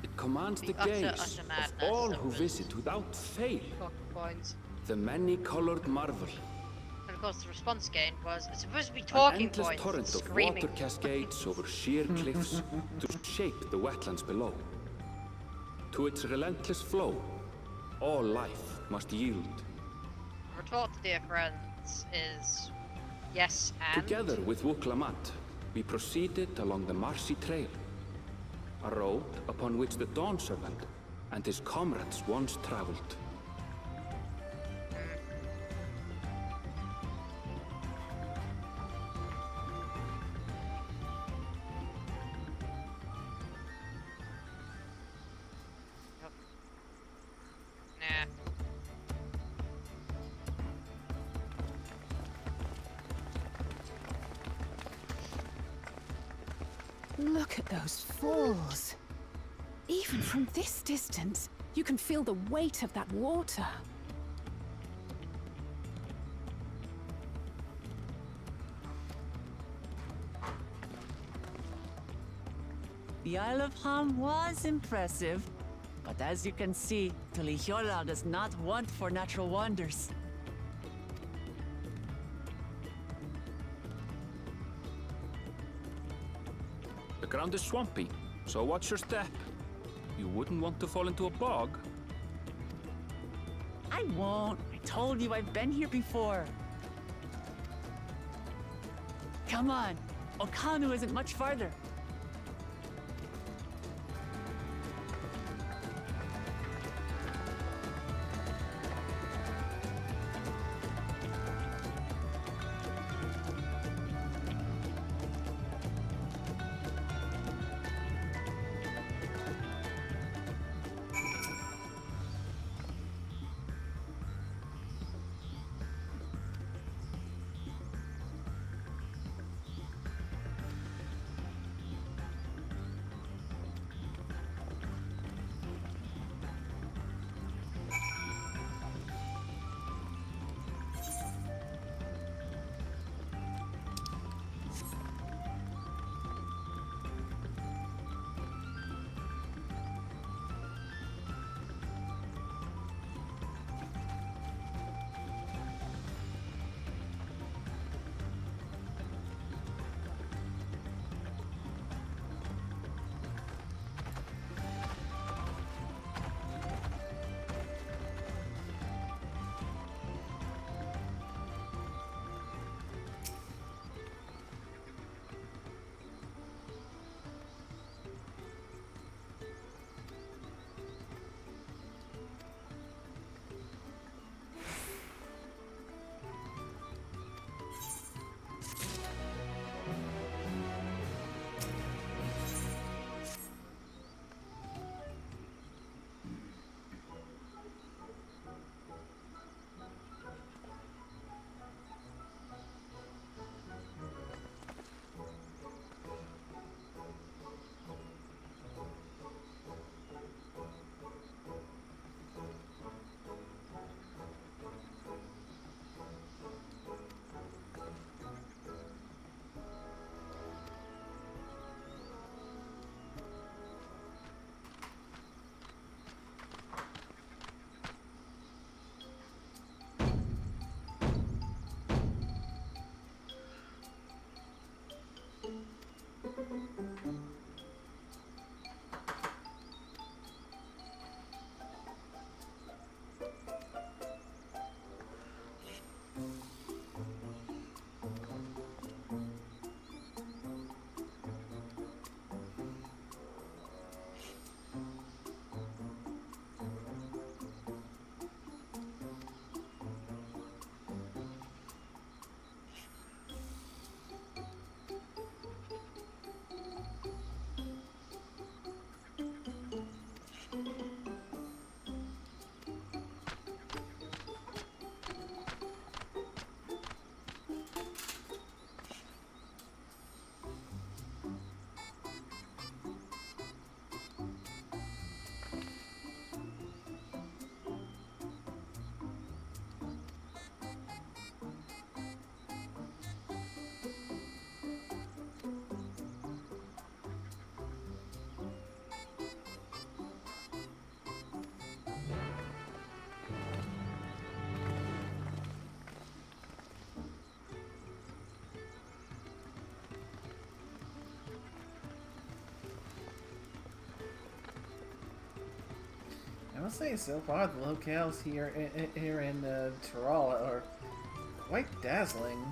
It commands the gaze of all who visit without fail. The many-colored marvel. And of course the response gain was, it's supposed to be talking An endless points torrent of screaming. water cascades over sheer cliffs to shape the wetlands below. To its relentless flow, all life must yield. Retort, dear friends, is yes and. Together with Wuklamat, we proceeded along the Marcy Trail, a road upon which the Dawn Servant and his comrades once traveled. Look at those falls. Even from this distance, you can feel the weight of that water. The Isle of Ham was impressive, but as you can see, Tulihiola does not want for natural wonders. The ground is swampy, so watch your step. You wouldn't want to fall into a bog. I won't. I told you I've been here before. Come on. Okanu isn't much farther. I must say, so far the locales here in Tyrol are quite dazzling.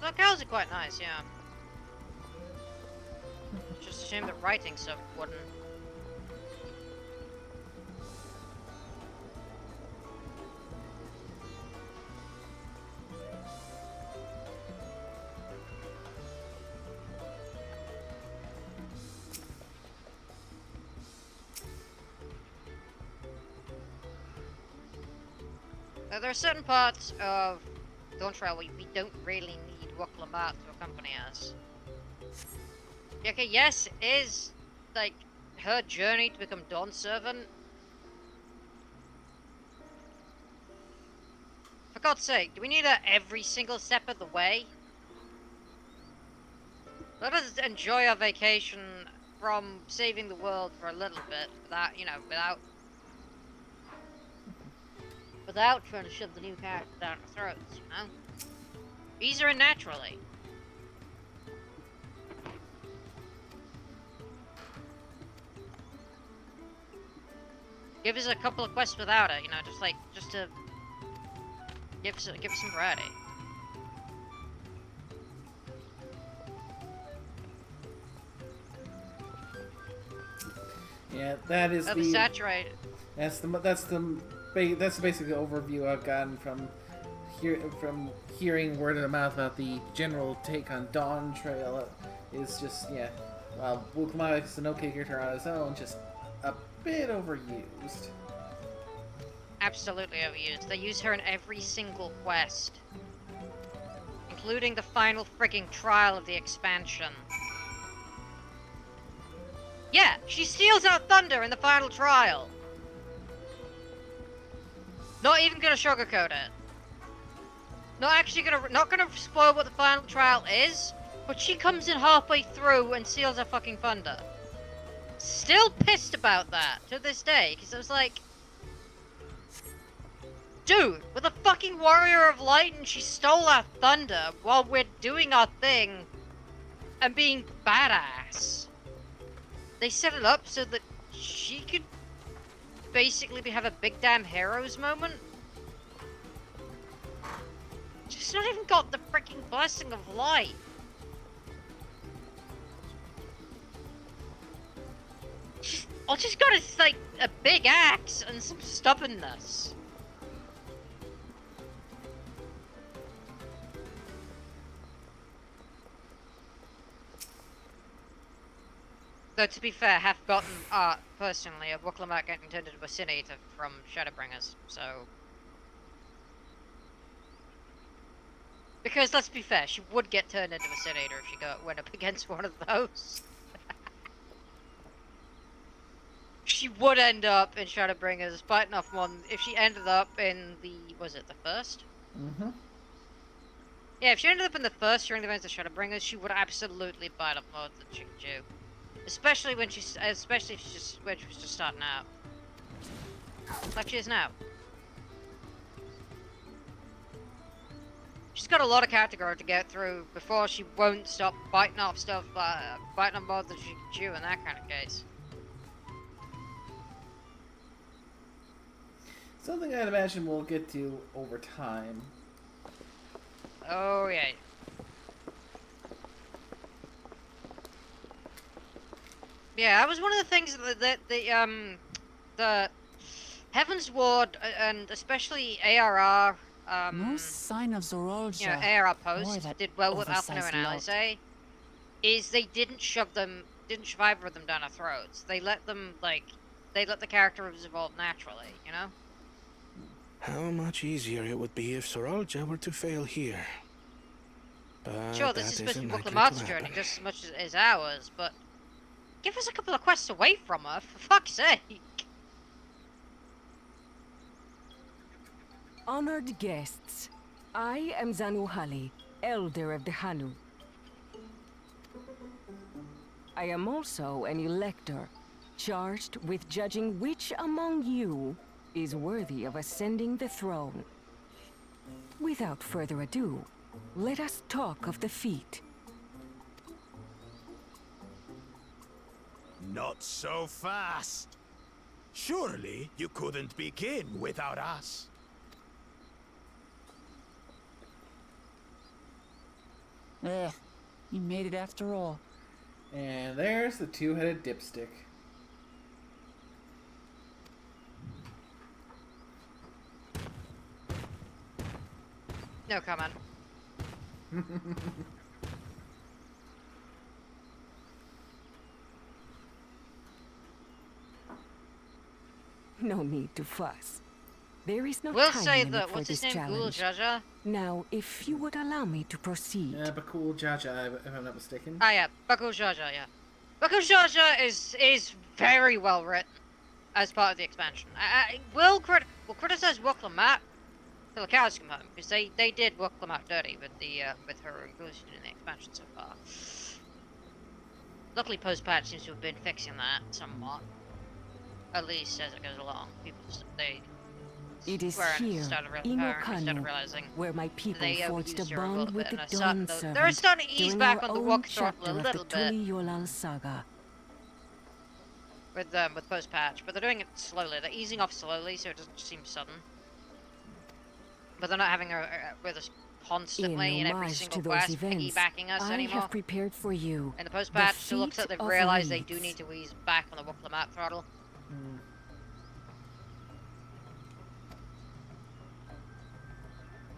Locales are quite nice, yeah. It's just a shame the writing stuff wouldn't. Now, there are certain parts of Dawntrail where we don't really need Wuklamat to accompany us. Okay, yes, it is, like, her journey to become Dawn Servant. For God's sake, do we need her every single step of the way? Let us enjoy our vacation from saving the world for a little bit without, you know, without trying to shove the new character down our throats, you know? Ease her in naturally. Give us a couple of quests without her, you know, just to give us some variety. Yeah, that is the saturated. That's basically the overview I've gotten from hearing word of mouth about the general take on Dawntrail. Is just Wuklamat is an okay character on his own, just a bit overused. Absolutely overused. They use her in every single quest, including the final frigging trial of the expansion. Yeah, she steals out Thunder in the final trial. Not even gonna sugarcoat it. Not gonna spoil what the final trial is, but she comes in halfway through and steals her fucking Thunder. Still pissed about that to this day, because I was like, dude, we're the fucking Warrior of Light and she stole our Thunder while we're doing our thing and being badass. They set it up so that she could basically have a big damn heroes moment. She's not even got the freaking blessing of light. All she's got is like a big axe and some stubbornness. Though, to be fair, I have gotten art, personally, of Wuklamat getting turned into a Sin Eater from Shadowbringers, so... Because, let's be fair, she would get turned into a Sin Eater if she went up against one of those. She would end up in Shadowbringers fighting off one, if she ended up in the... was it the first? Mm-hmm. Yeah, if she ended up in the first during the events of Shadowbringers, she would absolutely bite up more than she could chew. Especially when when she was just starting out. Like she is now. She's got a lot of character growth to get through before she won't stop biting off stuff, biting on more than she can chew in that kind of case. Something I'd imagine we'll get to over time. Oh, yeah. Yeah, that was one of the things that the Heaven's Ward and especially ARR, no sign of Zorolja. You know, ARR Post did well with Alphinaud and Alizé. Is they didn't shove either of them down our throats. They let them they let the characters evolve naturally, you know. How much easier it would be if Zorolja were to fail here. But sure, this is supposed to be Wuklamat's journey just as much as ours, but. Give us a couple of quests away from her, for fuck's sake! Honored guests, I am Zanuhali, Elder of the Hanu. I am also an elector, charged with judging which among you is worthy of ascending the throne. Without further ado, let us talk of the feat. Not so fast. Surely you couldn't begin without us. You made it after all. And there's the two-headed dipstick. No comment. No need to fuss. There is no We'll time say limit that, for what's this his name, Ghoul challenge. Jaja? Now, if you would allow me to proceed. Yeah, Bakul Jaja, if I'm not mistaken. Ah, yeah, Bakul Jaja, yeah. Bakul Jaja is very well written as part of the expansion. We'll criticize Wuklamap till the cows come home, because they did Wuklamap dirty with with her inclusion in the expansion so far. Luckily, post-patch seems to have been fixing that somewhat, at least as it goes along. It is Square Enix here, started in started Okanu, realizing where my people they forged a overused her a bond little with bit, the and Dawn they're Servant starting to ease during back our on the own Wuk throttle a chapter of little the bit Tuli Yolal saga. with post-patch, but they're doing it slowly. They're easing off slowly, so it doesn't seem sudden. But they're not having her with us constantly in every homage single to those quest, events, piggybacking us I anymore. have prepared for you In the post-patch, it looks like they've realized they do reeds. need to ease back on the Wuklamap throttle.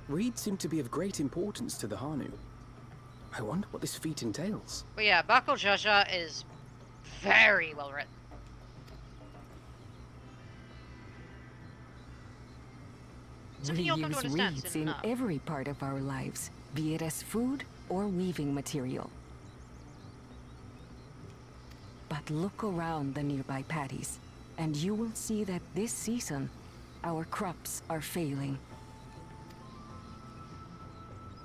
Reeds seem to be of great importance to the Hanu. I wonder what this feat entails. But yeah, Bakul Jaja is very well written. Something We you'll come to use understand reeds soon in enough. every part of our lives, be it as food or weaving material. But look around the nearby paddies, and you will see that this season, our crops are failing.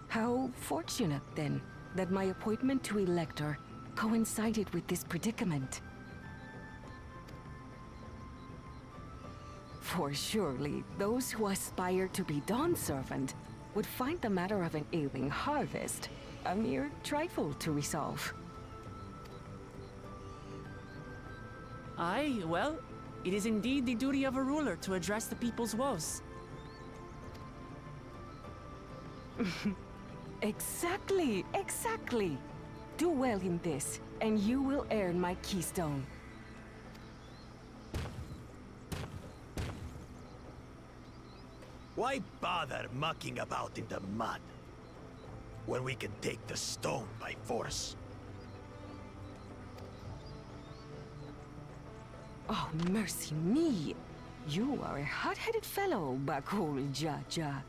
How fortunate, then, that my appointment to Elector coincided with this predicament. For surely, those who aspire to be Dawn Servant would find the matter of an ailing harvest a mere trifle to resolve. Aye, well, it is indeed the duty of a ruler to address the people's woes. Exactly, exactly. Do well in this, and you will earn my keystone. Why bother mucking about in the mud when we can take the stone by force? Oh, mercy me! You are a hot-headed fellow, Bakul Jaja.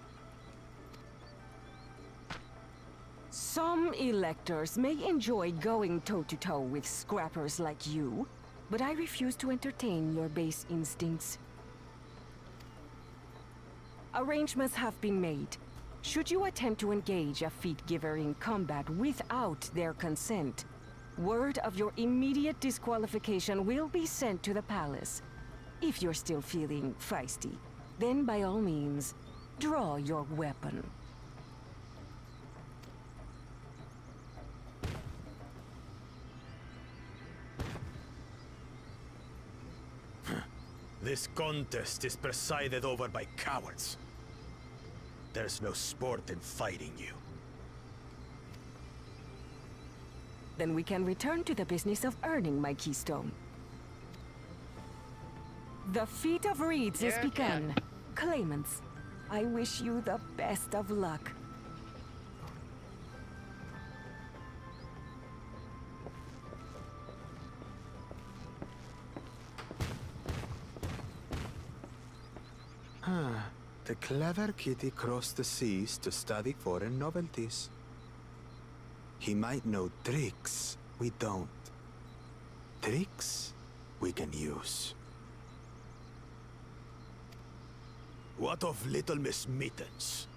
Some electors may enjoy going toe-to-toe with scrappers like you, but I refuse to entertain your base instincts. Arrangements have been made. Should you attempt to engage a feat-giver in combat without their consent, word of your immediate disqualification will be sent to the palace. If you're still feeling feisty, then by all means, draw your weapon. This contest is presided over by cowards. There's no sport in fighting you. Then we can return to the business of earning my keystone. The feat of reeds is begun. Claimants, I wish you the best of luck. The clever kitty crossed the seas to study foreign novelties. He might know tricks we don't. Tricks we can use. What of Little Miss Mittens?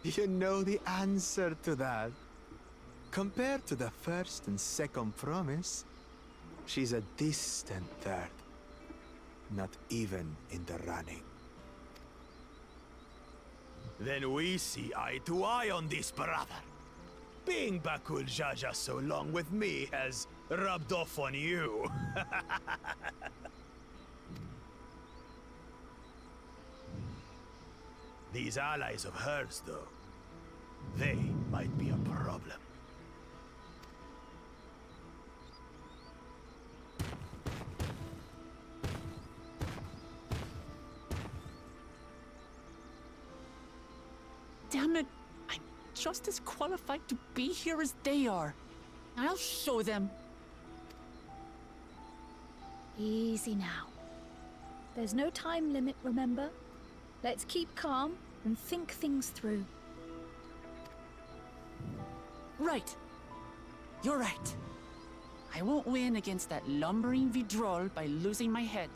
You know the answer to that. Compared to the first and second promise, she's a distant third. Not even in the running. Then we see eye to eye on this, brother. Being Bakul Jaja so long with me has rubbed off on you. These allies of hers, though, they might be a problem. Damn it! I'm just as qualified to be here as they are. I'll show them. Easy now. There's no time limit, remember? Let's keep calm and think things through. Right. You're right. I won't win against that lumbering Vidrol by losing my head.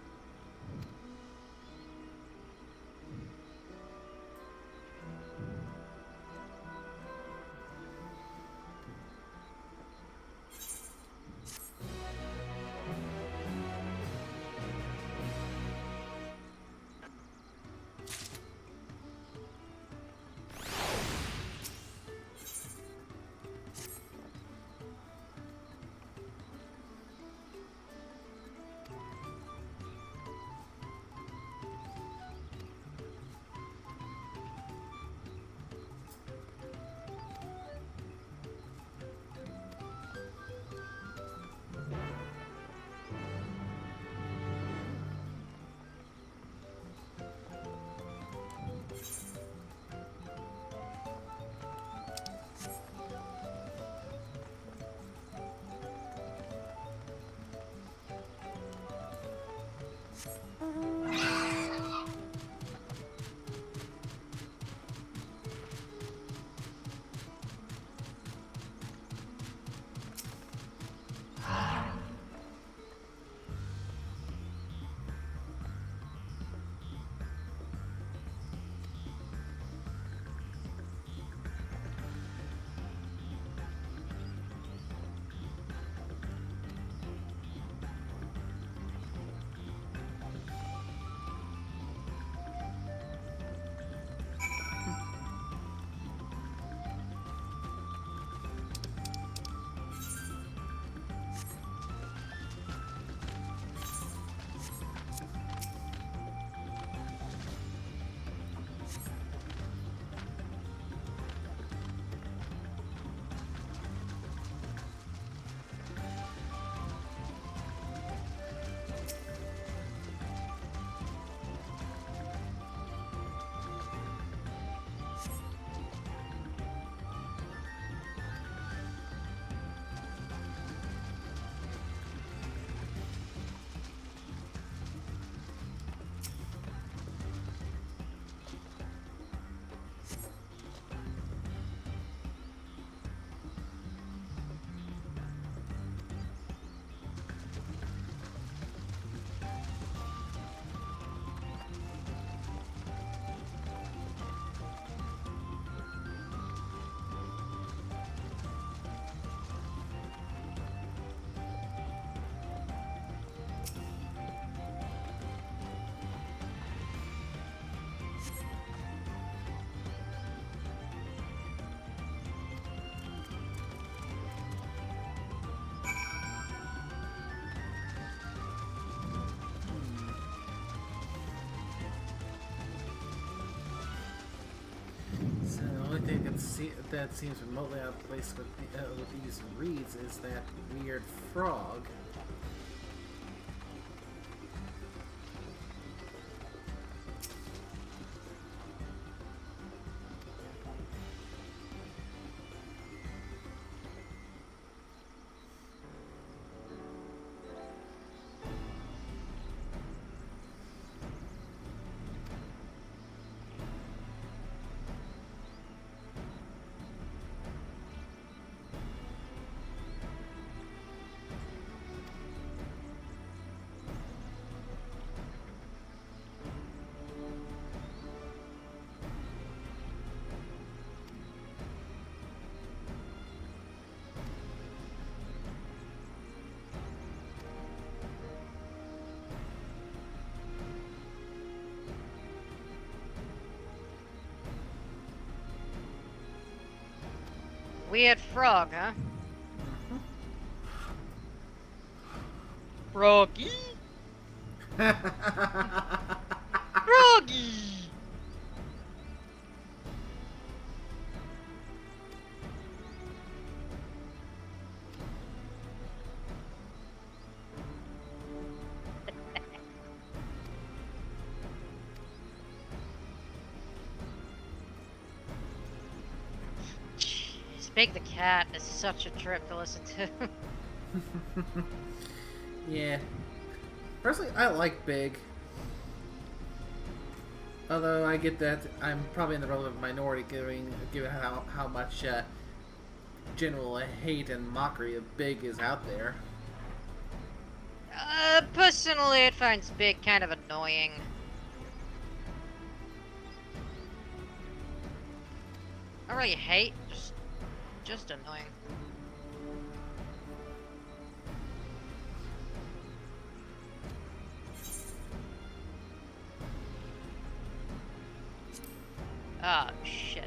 Thing that seems remotely out of place with these reeds is that weird frog. Weird frog, huh? Froggy? Froggy! Big the Cat is such a trip to listen to. Yeah. Personally, I like big. Although I get that I'm probably in the relative minority given how much general hate and mockery of big is out there. Personally, I find big kind of annoying. I don't really hate, just annoying. Oh, shit.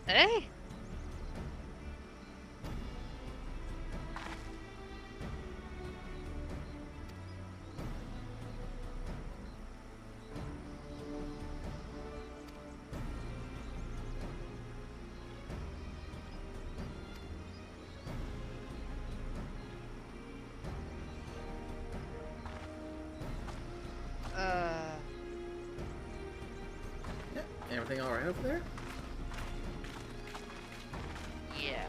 Hey? Yeah, everything alright over there? Yeah.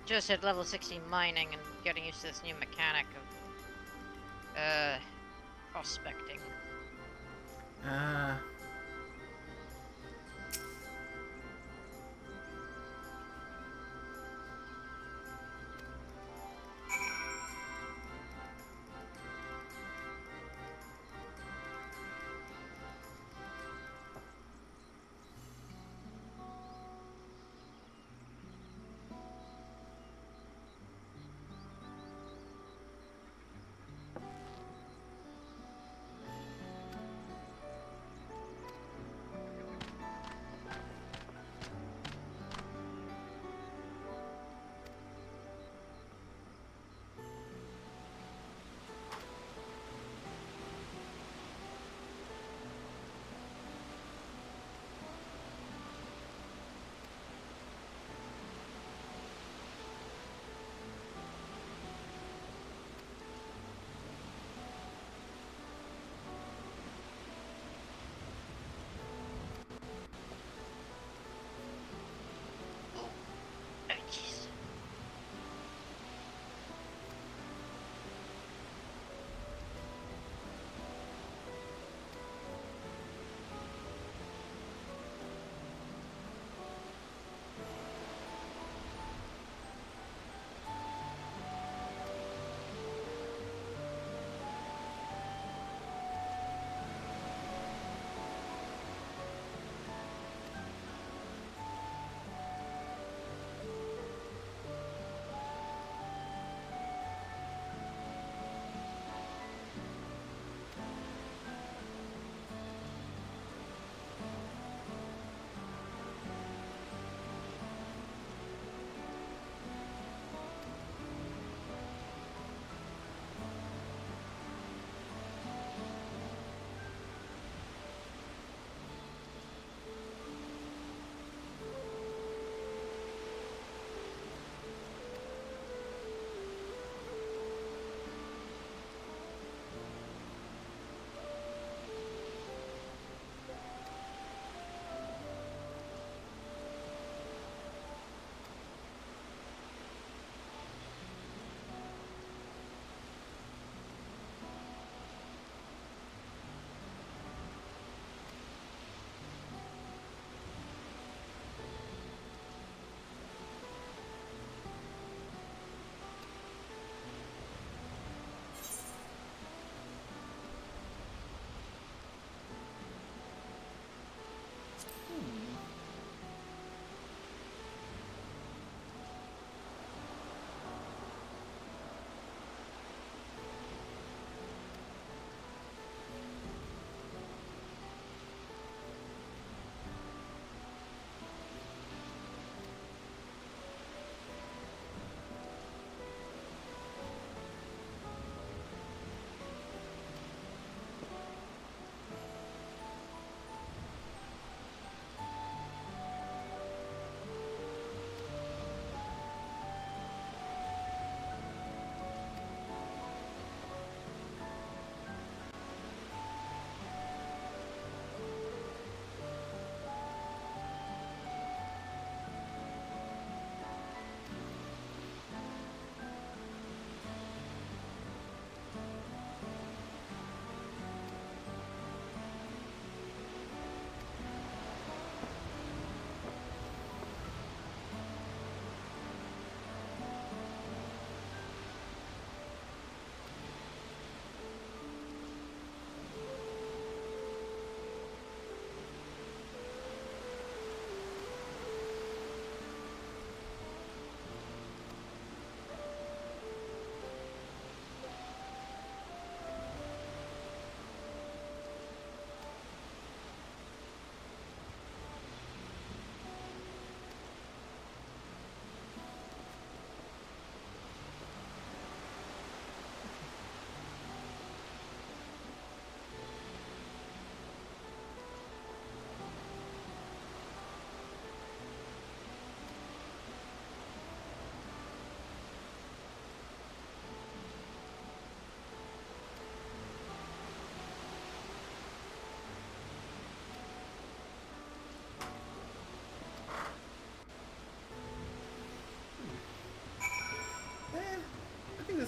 Just hit level 60 mining and getting used to this new mechanic of, prospecting.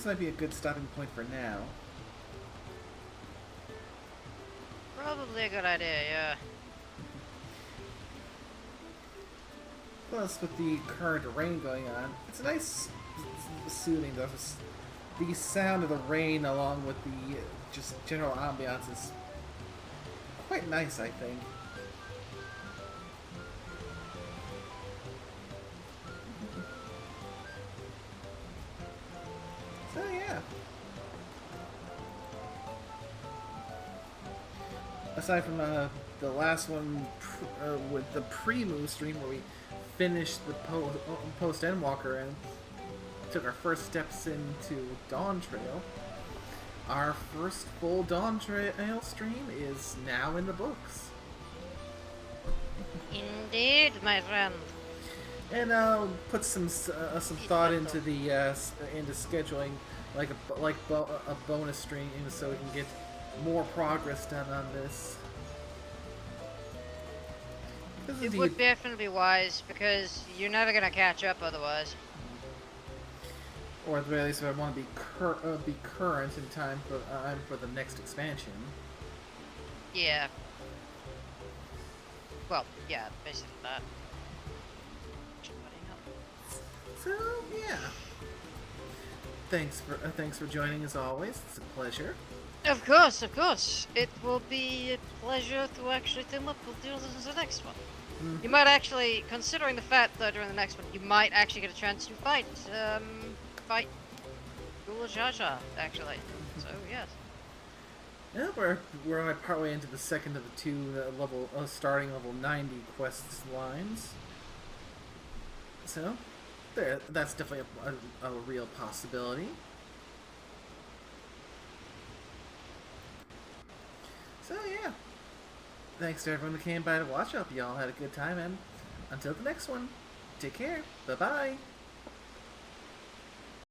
this might be a good stopping point for now. Probably a good idea, yeah. Plus, with the current rain going on, it's a nice soothing. The sound of the rain along with the just general ambiance is quite nice, I think. So yeah. Aside from the last one with the pre-move stream where we finished the post Endwalker and took our first steps into Dawntrail, our first full Dawntrail stream is now in the books. Indeed, my friend. And I'll put some thought into the into scheduling like a bonus stream so we can get more progress done on this. It would definitely be wise because you're never gonna catch up otherwise. Or at the very least, if I want to be current in time for the next expansion. Yeah. Well, yeah, basically that. So yeah. Thanks for joining as always. It's a pleasure. Of course, of course. It will be a pleasure to actually team up with you in the next one. Mm-hmm. You might actually, considering the fact that during the next one, you might actually get a chance to fight Gula Jaja, actually. So, yes. Yeah, we're only partway into the second of the two starting level 90 quest lines. So, that's definitely a real possibility. So yeah, thanks to everyone who came by to watch. I hope you all had a good time, and until the next one, take care. Bye bye.